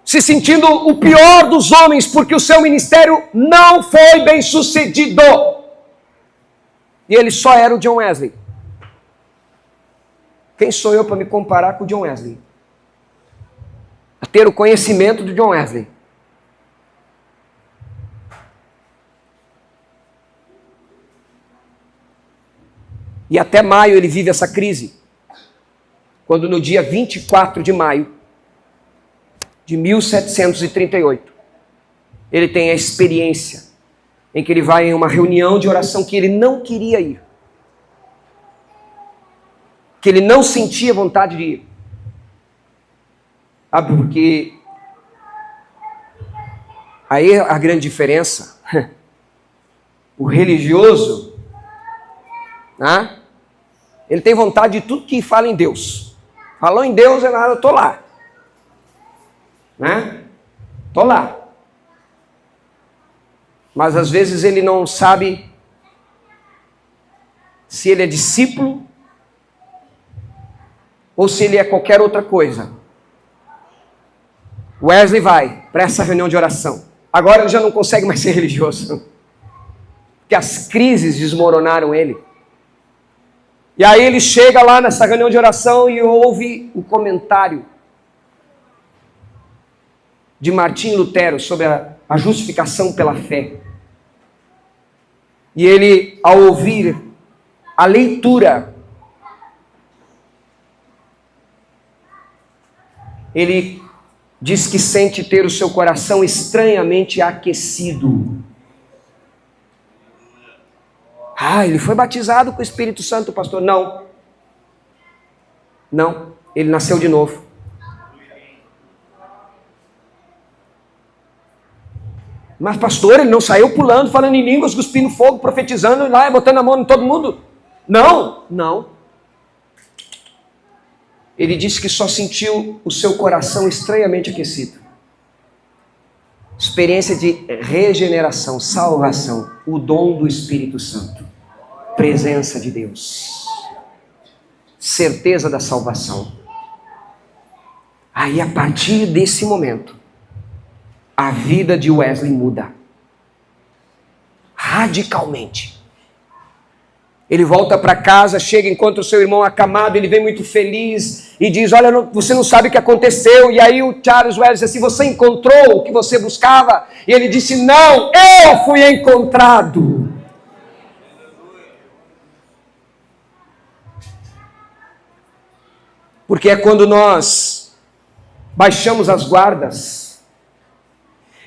Speaker 1: se sentindo o pior dos homens, porque o seu ministério não foi bem sucedido. E ele só era o John Wesley. Quem sou eu para me comparar com o John Wesley? A ter o conhecimento do John Wesley. E até maio ele vive essa crise. Quando no dia 24 de maio de 1738, ele tem a experiência em que ele vai em uma reunião de oração que ele não queria ir. Que ele não sentia vontade de ir. Sabe, porque aí a grande diferença, o religioso, né, ele tem vontade de tudo que fala em Deus. Falou em Deus, é nada, eu estou lá. Né? Estou lá. Mas às vezes ele não sabe se ele é discípulo ou se ele é qualquer outra coisa. Wesley vai para essa reunião de oração. Agora ele já não consegue mais ser religioso. Porque as crises desmoronaram ele. E aí ele chega lá nessa reunião de oração e ouve o comentário de Martim Lutero sobre a justificação pela fé. E ele, ao ouvir a leitura, ele diz que sente ter o seu coração estranhamente aquecido. Ele foi batizado com o Espírito Santo, pastor. Não. Não, ele nasceu de novo. Mas pastor, ele não saiu pulando, falando em línguas, cuspindo fogo, profetizando lá, botando a mão em todo mundo? Não. Ele disse que só sentiu o seu coração estranhamente aquecido. Experiência de regeneração, salvação, o dom do Espírito Santo, presença de Deus, certeza da salvação. Aí a partir desse momento, a vida de Wesley muda radicalmente. Ele volta para casa, chega, encontra o seu irmão acamado, ele vem muito feliz e diz, olha, você não sabe o que aconteceu. E aí o Charles Wesley diz assim, você encontrou o que você buscava? E ele disse, não, eu fui encontrado. Porque é quando nós baixamos as guardas,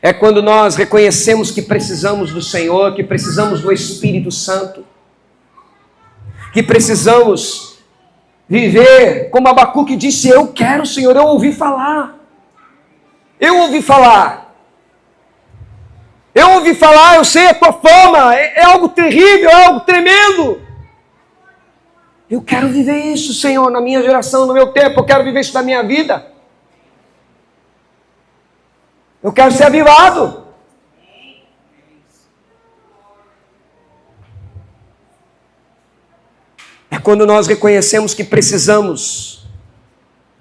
Speaker 1: é quando nós reconhecemos que precisamos do Senhor, que precisamos do Espírito Santo, que precisamos viver, como Abacuque disse, eu quero, Senhor, eu ouvi falar, eu sei a tua fama, é algo terrível, é algo tremendo, eu quero viver isso, Senhor, na minha geração, no meu tempo, eu quero viver isso na minha vida, eu quero ser avivado. É quando nós reconhecemos que precisamos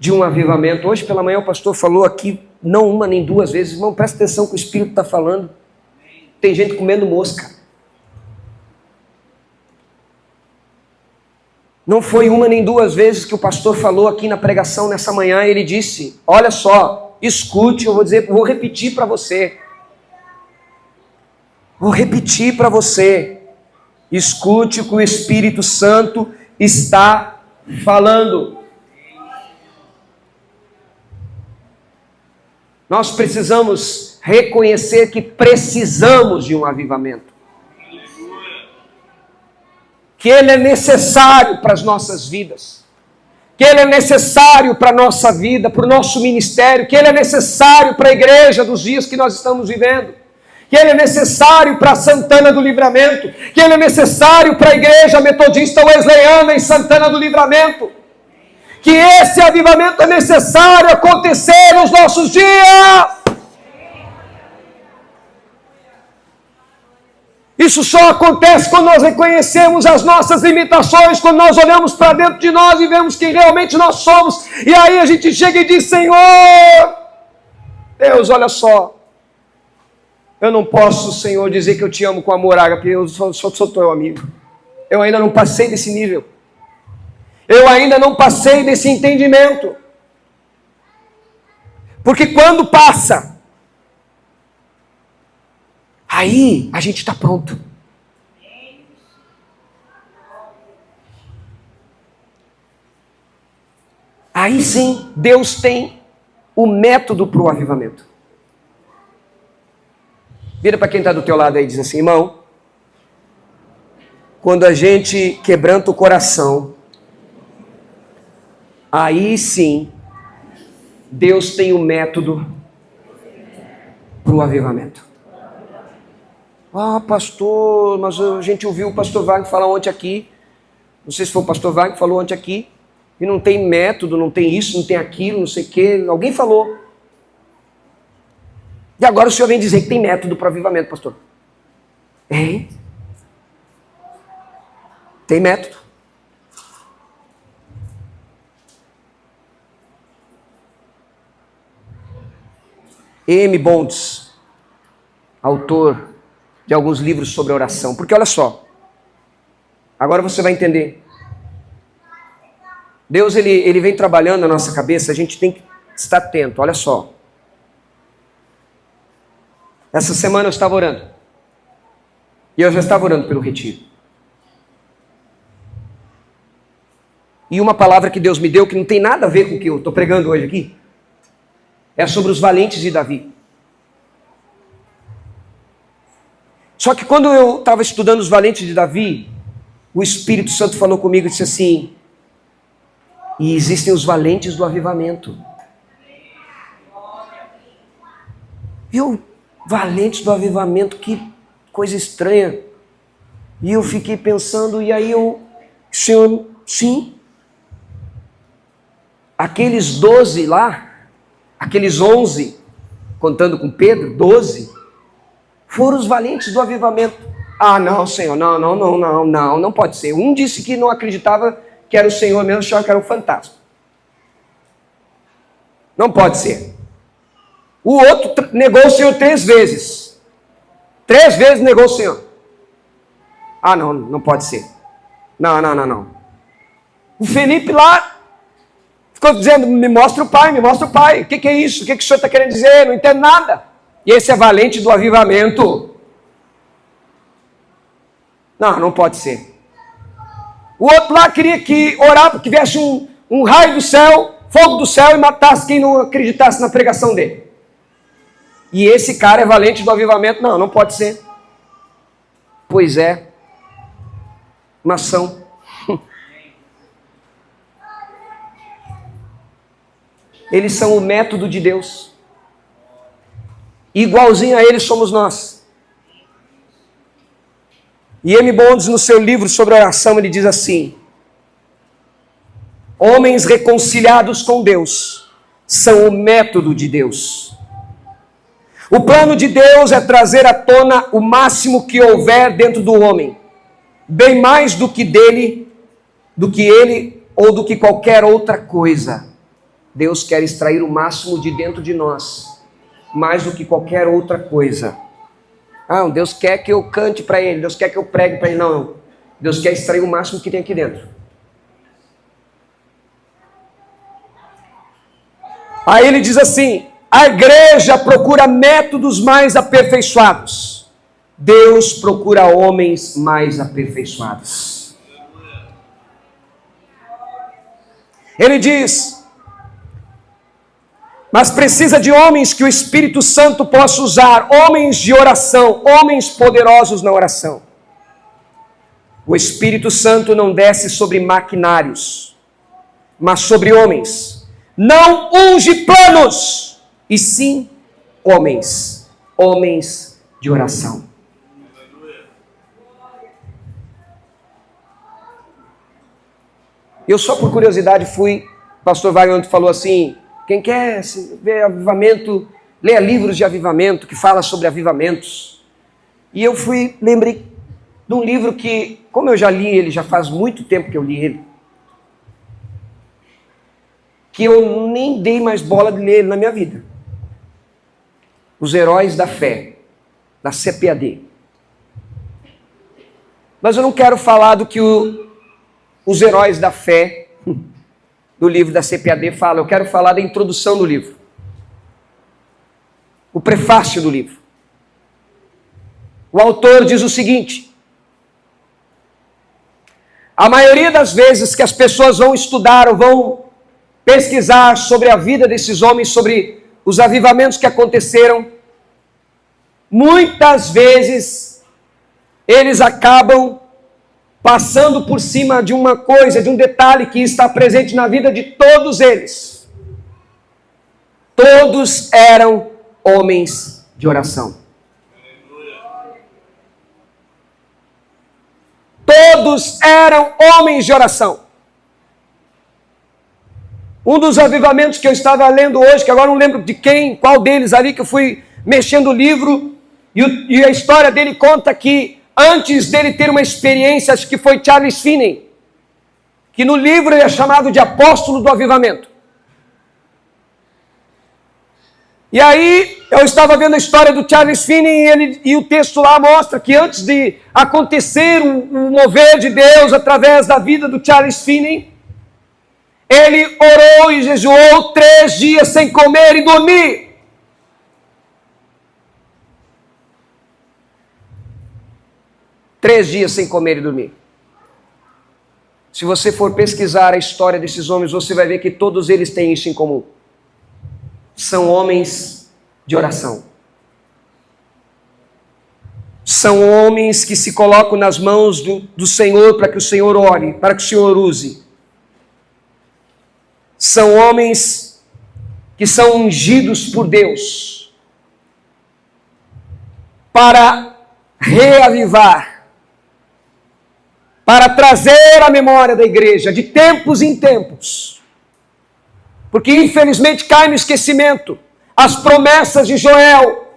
Speaker 1: de um avivamento. Hoje pela manhã o pastor falou aqui, não uma nem duas vezes, irmão, presta atenção que o Espírito está falando. Tem gente comendo mosca. Não foi uma nem duas vezes que o pastor falou aqui na pregação nessa manhã, ele disse, olha só, escute, vou repetir para você. Escute o que o Espírito Santo está falando. Nós precisamos reconhecer que precisamos de um avivamento. Que ele é necessário para as nossas vidas. Que ele é necessário para a nossa vida, para o nosso ministério. Que ele é necessário para a igreja dos dias que nós estamos vivendo. Que ele é necessário para Santana do Livramento, que ele é necessário para a igreja metodista wesleyana em Santana do Livramento, que esse avivamento é necessário acontecer nos nossos dias. Isso só acontece quando nós reconhecemos as nossas limitações, quando nós olhamos para dentro de nós e vemos quem realmente nós somos, e aí a gente chega e diz, Senhor, Deus, olha só, eu não posso, Senhor, dizer que eu te amo com amor, porque eu sou teu amigo. Eu ainda não passei desse nível. Eu ainda não passei desse entendimento. Porque quando passa, aí a gente está pronto. Aí sim, Deus tem o método para o avivamento. Vira para quem está do teu lado aí e diz assim: irmão, quando a gente quebranta o coração, aí sim, Deus tem o método para o avivamento. Ah, pastor, mas a gente ouviu o pastor Wagner falar ontem aqui, não sei se foi o pastor Wagner que falou ontem aqui, e não tem método, não tem isso, não tem aquilo, não sei o quê, alguém falou. E agora o senhor vem dizer que tem método para o avivamento, pastor. Hein? Tem método. M. Bonds, autor de alguns livros sobre oração. Porque olha só, agora você vai entender. Deus, ele vem trabalhando na nossa cabeça, a gente tem que estar atento. Olha só. Essa semana eu estava orando. E eu já estava orando pelo retiro. E uma palavra que Deus me deu, que não tem nada a ver com o que eu estou pregando hoje aqui, é sobre os valentes de Davi. Só que quando eu estava estudando os valentes de Davi, o Espírito Santo falou comigo e disse assim: e existem os valentes do avivamento. Viu? Valentes do avivamento, que coisa estranha. E eu fiquei pensando, e aí Senhor, sim. Aqueles 12 lá, aqueles 11, contando com Pedro, 12, foram os valentes do avivamento. Ah, não, Senhor, não pode ser. Um disse que não acreditava que era o Senhor mesmo, achava que era um fantasma. Não pode ser. O outro negou o Senhor 3 vezes. 3 vezes negou o Senhor. Ah, não pode ser. Não. O Felipe lá ficou dizendo: me mostra o Pai. O que é isso? O que o Senhor está querendo dizer? Não entendo nada. E esse é valente do avivamento. Não pode ser. O outro lá queria que orar para que viesse um raio do céu, fogo do céu, e matasse quem não acreditasse na pregação dele. E esse cara é valente do avivamento? Não pode ser. Pois é. Mação. Eles são o método de Deus. Igualzinho a eles somos nós. E M. Bonds, no seu livro sobre oração, ele diz assim: homens reconciliados com Deus são o método de Deus. O plano de Deus é trazer à tona o máximo que houver dentro do homem, bem mais do que ele ou do que qualquer outra coisa. Deus quer extrair o máximo de dentro de nós, mais do que qualquer outra coisa. Deus quer que eu cante para Ele, Deus quer que eu pregue para Ele. Não, Deus quer extrair o máximo que tem aqui dentro. Aí ele diz assim: a igreja procura métodos mais aperfeiçoados. Deus procura homens mais aperfeiçoados. Ele diz: mas precisa de homens que o Espírito Santo possa usar, homens de oração, homens poderosos na oração. O Espírito Santo não desce sobre maquinários, mas sobre homens. Não unge planos, e sim homens de oração. Eu só por curiosidade fui, o pastor Wagner falou assim: quem quer ver avivamento, leia livros de avivamento, que fala sobre avivamentos. E eu lembrei de um livro que, como eu já li ele, já faz muito tempo que eu li ele, que eu nem dei mais bola de ler ele na minha vida. Os Heróis da Fé, da CPAD. Mas eu não quero falar do que os Heróis da Fé do livro da CPAD fala. Eu quero falar da introdução do livro, o prefácio do livro. O autor diz o seguinte: a maioria das vezes que as pessoas vão estudar ou vão pesquisar sobre a vida desses homens, sobre os avivamentos que aconteceram, muitas vezes eles acabam passando por cima de uma coisa, de um detalhe que está presente na vida de todos eles. Todos eram homens de oração. Todos eram homens de oração. Um dos avivamentos que eu estava lendo hoje, que agora não lembro de quem, qual deles ali, que eu fui mexendo o livro, e a história dele conta que antes dele ter uma experiência, acho que foi Charles Finney, que no livro ele é chamado de apóstolo do avivamento. E aí eu estava vendo a história do Charles Finney e o texto lá mostra que antes de acontecer o mover de Deus através da vida do Charles Finney, ele orou e jejuou 3 dias sem comer e dormir. Três dias sem comer e dormir. Se você for pesquisar a história desses homens, você vai ver que todos eles têm isso em comum. São homens de oração. São homens que se colocam nas mãos do Senhor para que o Senhor ore, para que o Senhor use. São homens que são ungidos por Deus para reavivar, para trazer a memória da igreja de tempos em tempos. Porque infelizmente cai no esquecimento as promessas de Joel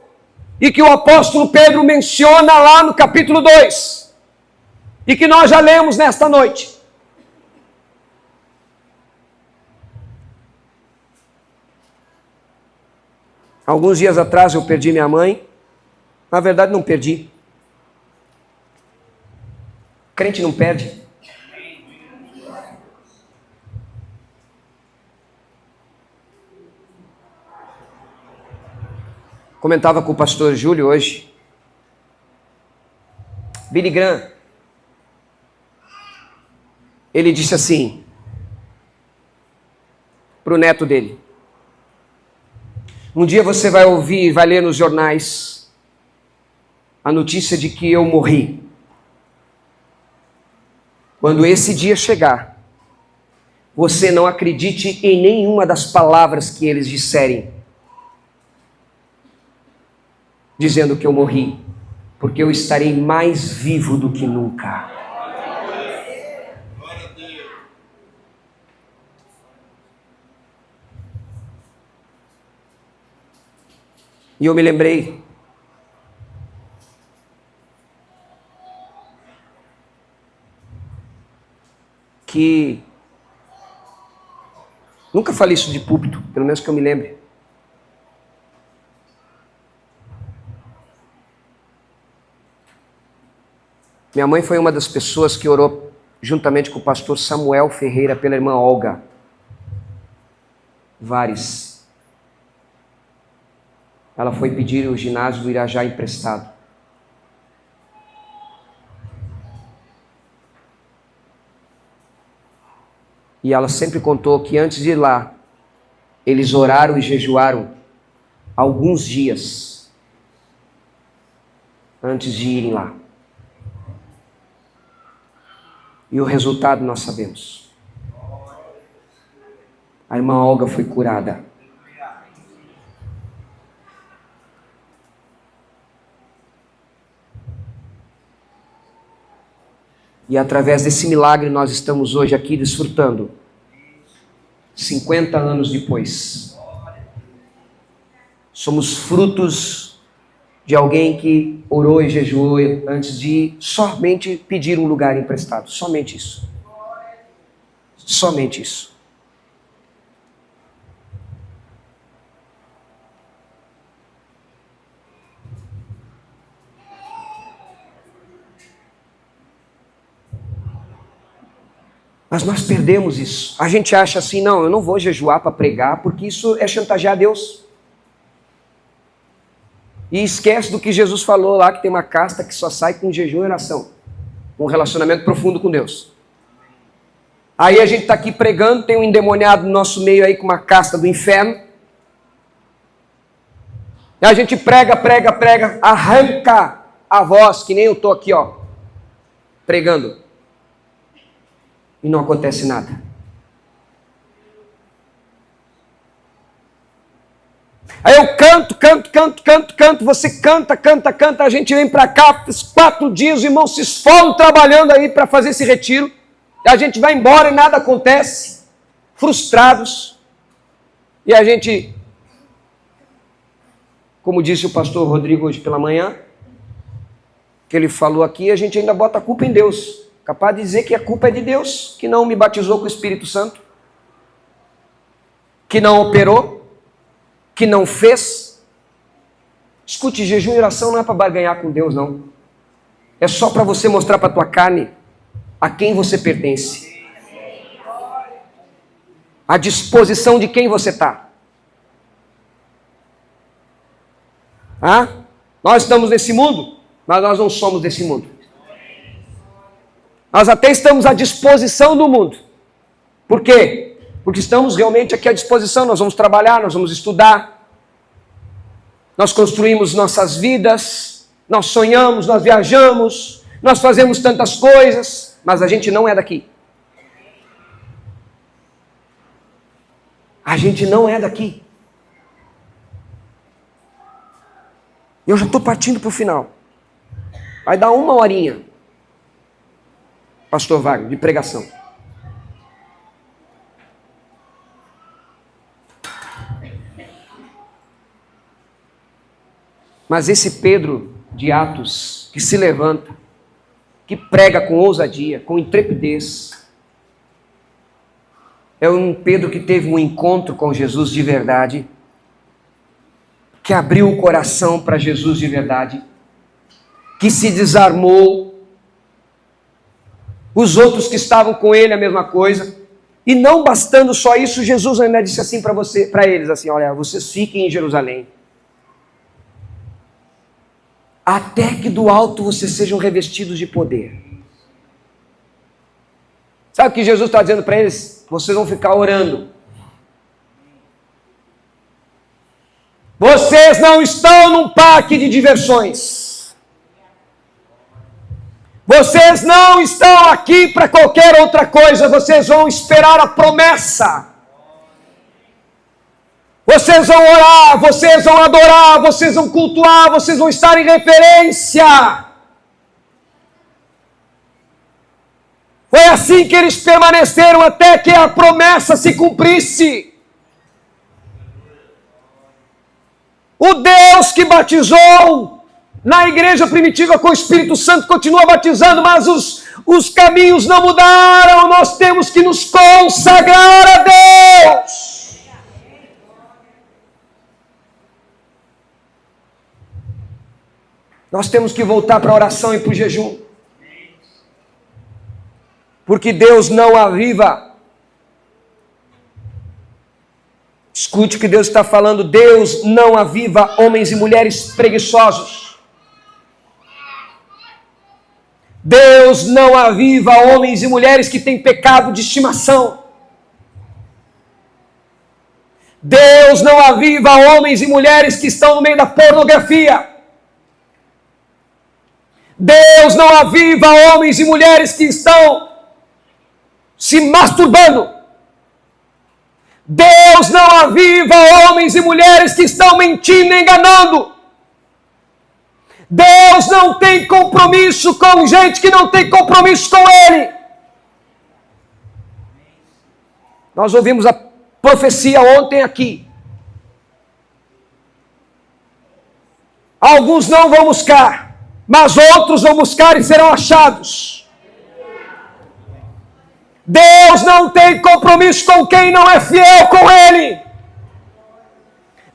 Speaker 1: e que o apóstolo Pedro menciona lá no capítulo 2 e que nós já lemos nesta noite. Alguns dias atrás eu perdi minha mãe. Na verdade não perdi. Crente não perde. Comentava com o pastor Júlio hoje. Billy Graham. Ele disse assim para o neto dele: um dia você vai ouvir, vai ler nos jornais a notícia de que eu morri. Quando esse dia chegar, você não acredite em nenhuma das palavras que eles disserem, dizendo que eu morri, porque eu estarei mais vivo do que nunca. E eu me lembrei que nunca falei isso de púlpito, pelo menos que eu me lembre. Minha mãe foi uma das pessoas que orou juntamente com o pastor Samuel Ferreira pela irmã Olga Vares. Ela foi pedir o ginásio do Irajá emprestado. E ela sempre contou que antes de ir lá, eles oraram e jejuaram alguns dias antes de irem lá. E o resultado nós sabemos. A irmã Olga foi curada. E através desse milagre nós estamos hoje aqui desfrutando. 50 anos depois. Somos frutos de alguém que orou e jejuou antes de somente pedir um lugar emprestado. Somente isso. Somente isso. Mas nós perdemos isso. A gente acha assim, não, eu não vou jejuar para pregar, porque isso é chantagear Deus. E esquece do que Jesus falou lá, que tem uma casta que só sai com jejum e oração. Um relacionamento profundo com Deus. Aí a gente está aqui pregando, tem um endemoniado no nosso meio aí com uma casta do inferno. E a gente prega, arranca a voz, que nem eu estou aqui, ó, pregando. E não acontece nada. Aí eu canto, você canta, a gente vem para cá, 4 dias, os irmãos se esfolam trabalhando aí para fazer esse retiro, e a gente vai embora e nada acontece, frustrados, e a gente, como disse o pastor Rodrigo hoje pela manhã, que ele falou aqui, a gente ainda bota a culpa em Deus, capaz de dizer que a culpa é de Deus, que não me batizou com o Espírito Santo, que não operou, que não fez. Escute, jejum e oração não é para barganhar com Deus, não. É só para você mostrar para a tua carne a quem você pertence. A disposição de quem você está. Nós estamos nesse mundo, mas nós não somos desse mundo. Nós até estamos à disposição do mundo. Por quê? Porque estamos realmente aqui à disposição, nós vamos trabalhar, nós vamos estudar, nós construímos nossas vidas, nós sonhamos, nós viajamos, nós fazemos tantas coisas, mas a gente não é daqui. A gente não é daqui. Eu já estou partindo para o final. Vai dar 1 horinha, pastor Wagner, de pregação. Mas esse Pedro de Atos, que se levanta, que prega com ousadia, com intrepidez, é um Pedro que teve um encontro com Jesus de verdade, que abriu o coração para Jesus de verdade, que se desarmou, os outros que estavam com ele a mesma coisa, e não bastando só isso, Jesus ainda disse assim para eles, assim, olha, vocês fiquem em Jerusalém, até que do alto vocês sejam revestidos de poder. Sabe o que Jesus está dizendo para eles? Vocês vão ficar orando. Vocês não estão num parque de diversões. Vocês não estão aqui para qualquer outra coisa. Vocês vão esperar a promessa. Vocês vão orar, vocês vão adorar, vocês vão cultuar, vocês vão estar em referência. Foi assim que eles permaneceram até que a promessa se cumprisse. O Deus que batizou na igreja primitiva com o Espírito Santo continua batizando, mas os caminhos não mudaram. Nós temos que nos consagrar a Deus. Nós temos que voltar para a oração e para o jejum. Porque Deus não aviva. Escute o que Deus está falando. Deus não aviva homens e mulheres preguiçosos. Deus não aviva homens e mulheres que têm pecado de estimação. Deus não aviva homens e mulheres que estão no meio da pornografia. Deus não aviva homens e mulheres que estão se masturbando. Deus não aviva homens e mulheres que estão mentindo e enganando. Deus não tem compromisso com gente que não tem compromisso com Ele. Nós ouvimos a profecia ontem aqui. Alguns não vão buscar, mas outros vão buscar e serão achados. Deus não tem compromisso com quem não é fiel com Ele.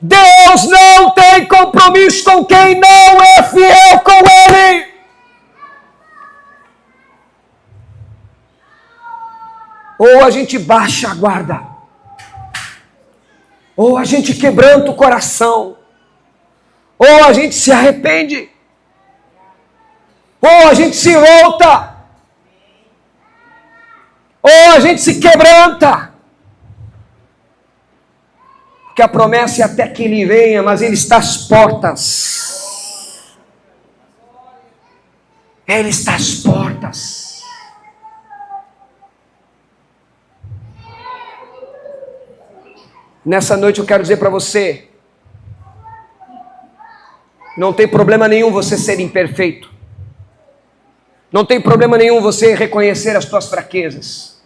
Speaker 1: Deus não tem compromisso com quem não é fiel com Ele. Ou a gente baixa a guarda, ou a gente quebranta o coração, ou a gente se arrepende, ou a gente se volta, ou Ou a gente se quebranta. Porque a promessa é até que Ele venha, mas Ele está às portas. Ele está às portas. Nessa noite eu quero dizer para você, não tem problema nenhum você ser imperfeito. Não tem problema nenhum você reconhecer as tuas fraquezas.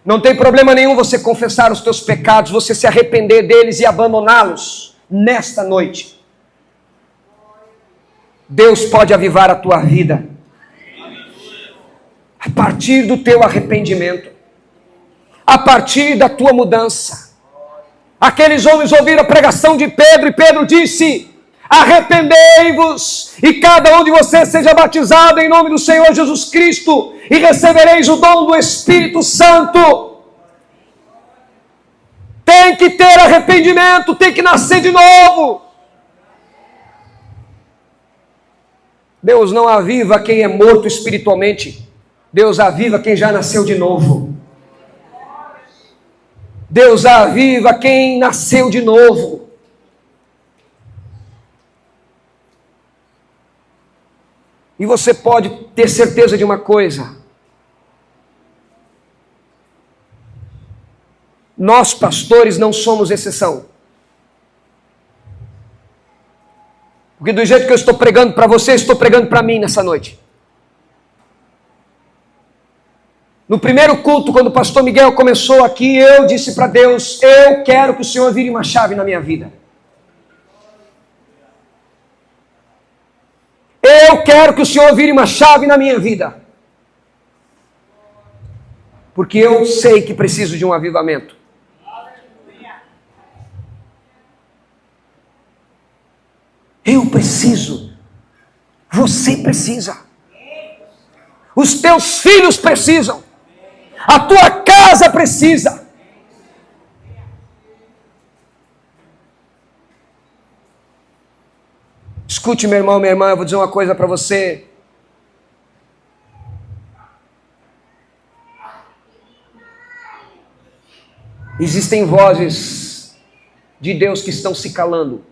Speaker 1: Não tem problema nenhum você confessar os teus pecados, você se arrepender deles e abandoná-los nesta noite. Deus pode avivar a tua vida a partir do teu arrependimento, a partir da tua mudança. Aqueles homens ouviram a pregação de Pedro e Pedro disse: arrependei-vos e cada um de vocês seja batizado em nome do Senhor Jesus Cristo e recebereis o dom do Espírito Santo. Tem que ter arrependimento, tem que nascer de novo. Deus não aviva quem é morto espiritualmente. Deus aviva quem já nasceu de novo. Deus aviva quem nasceu de novo. E você pode ter certeza de uma coisa. Nós, pastores, não somos exceção. Porque do jeito que eu estou pregando para você, estou pregando para mim nessa noite. No primeiro culto, quando o pastor Miguel começou aqui, eu disse para Deus: eu quero que o Senhor vire uma chave na minha vida. Eu quero que o Senhor vire uma chave na minha vida. Porque eu sei que preciso de um avivamento. Eu preciso. Você precisa. Os teus filhos precisam. A tua casa precisa. Escute, meu irmão, minha irmã, eu vou dizer uma coisa para você. Existem vozes de Deus que estão se calando.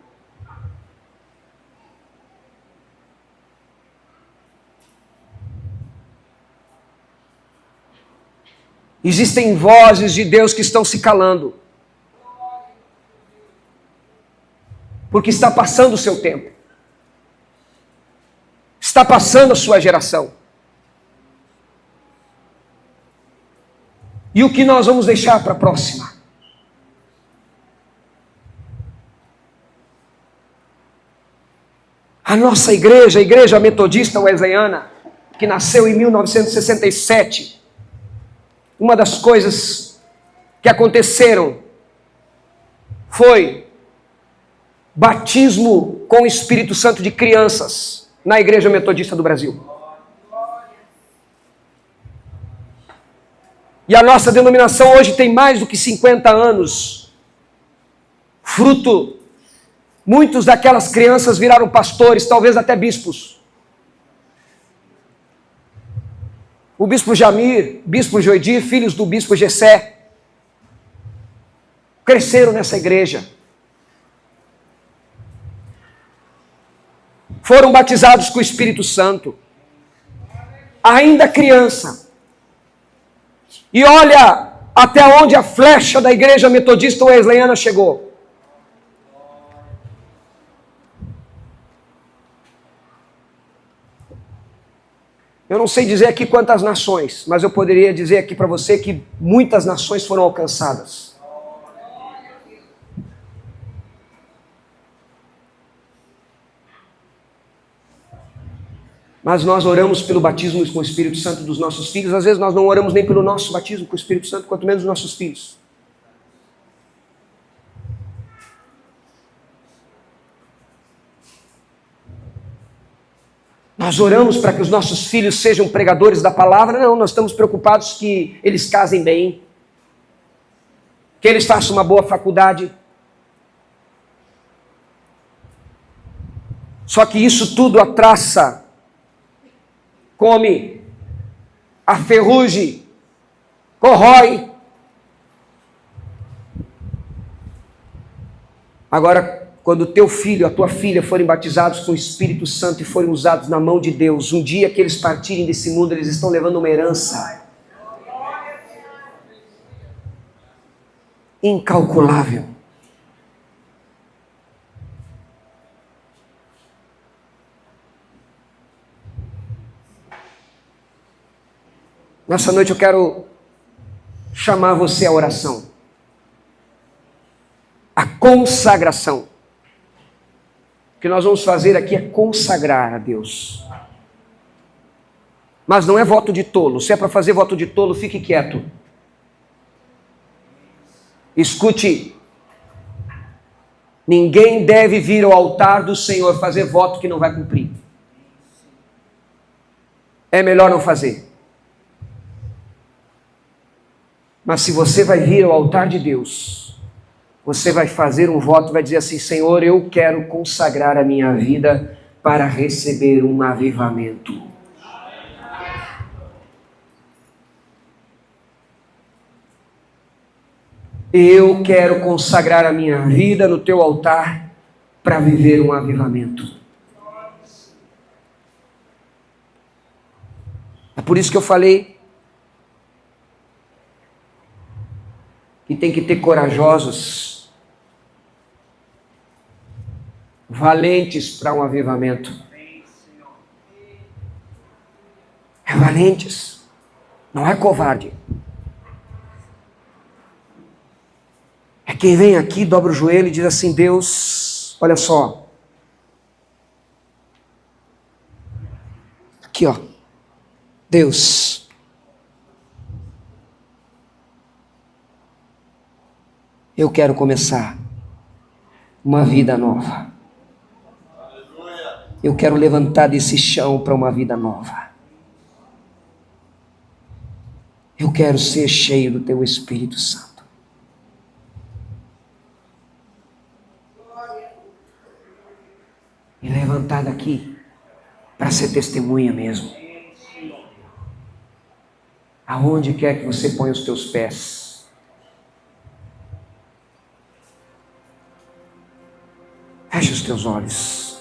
Speaker 1: Existem vozes de Deus que estão se calando. Porque está passando o seu tempo. Está passando a sua geração. E o que nós vamos deixar para a próxima? A nossa igreja, a Igreja Metodista Wesleyana, que nasceu em 1967, uma das coisas que aconteceram foi batismo com o Espírito Santo de crianças na Igreja Metodista do Brasil. E a nossa denominação hoje tem mais do que 50 anos. Fruto, muitos daquelas crianças viraram pastores, talvez até bispos. O bispo Jamir, bispo Joidir, filhos do bispo Gessé, cresceram nessa igreja. Foram batizados com o Espírito Santo. Ainda criança. E olha até onde a flecha da Igreja Metodista Wesleyana chegou. Eu não sei dizer aqui quantas nações, mas eu poderia dizer aqui para você que muitas nações foram alcançadas. Mas nós oramos pelo batismo com o Espírito Santo dos nossos filhos. Às vezes nós não oramos nem pelo nosso batismo com o Espírito Santo, quanto menos dos nossos filhos. Nós oramos para que os nossos filhos sejam pregadores da palavra? Não, nós estamos preocupados que eles casem bem, que eles façam uma boa faculdade. Só que isso tudo a traça come, a ferrugem corrói. Agora, quando teu filho, a tua filha forem batizados com o Espírito Santo e forem usados na mão de Deus, um dia que eles partirem desse mundo, eles estão levando uma herança incalculável. Nessa noite eu quero chamar você à oração. A consagração. O que nós vamos fazer aqui é consagrar a Deus. Mas não é voto de tolo. Se é para fazer voto de tolo, fique quieto. Escute. Ninguém deve vir ao altar do Senhor fazer voto que não vai cumprir. É melhor não fazer. Mas se você vai vir ao altar de Deus, você vai fazer um voto, vai dizer assim: Senhor, eu quero consagrar a minha vida para receber um avivamento. Eu quero consagrar a minha vida no teu altar para viver um avivamento. É por isso que eu falei que tem que ter corajosos, valentes para um avivamento. É valentes, não é covarde. É quem vem aqui, dobra o joelho e diz assim: Deus, olha só. Aqui, ó. Deus, eu quero começar uma vida nova. Eu quero levantar desse chão para uma vida nova. Eu quero ser cheio do teu Espírito Santo. E levantar daqui para ser testemunha mesmo. Aonde quer que você ponha os teus pés. Feche os teus olhos.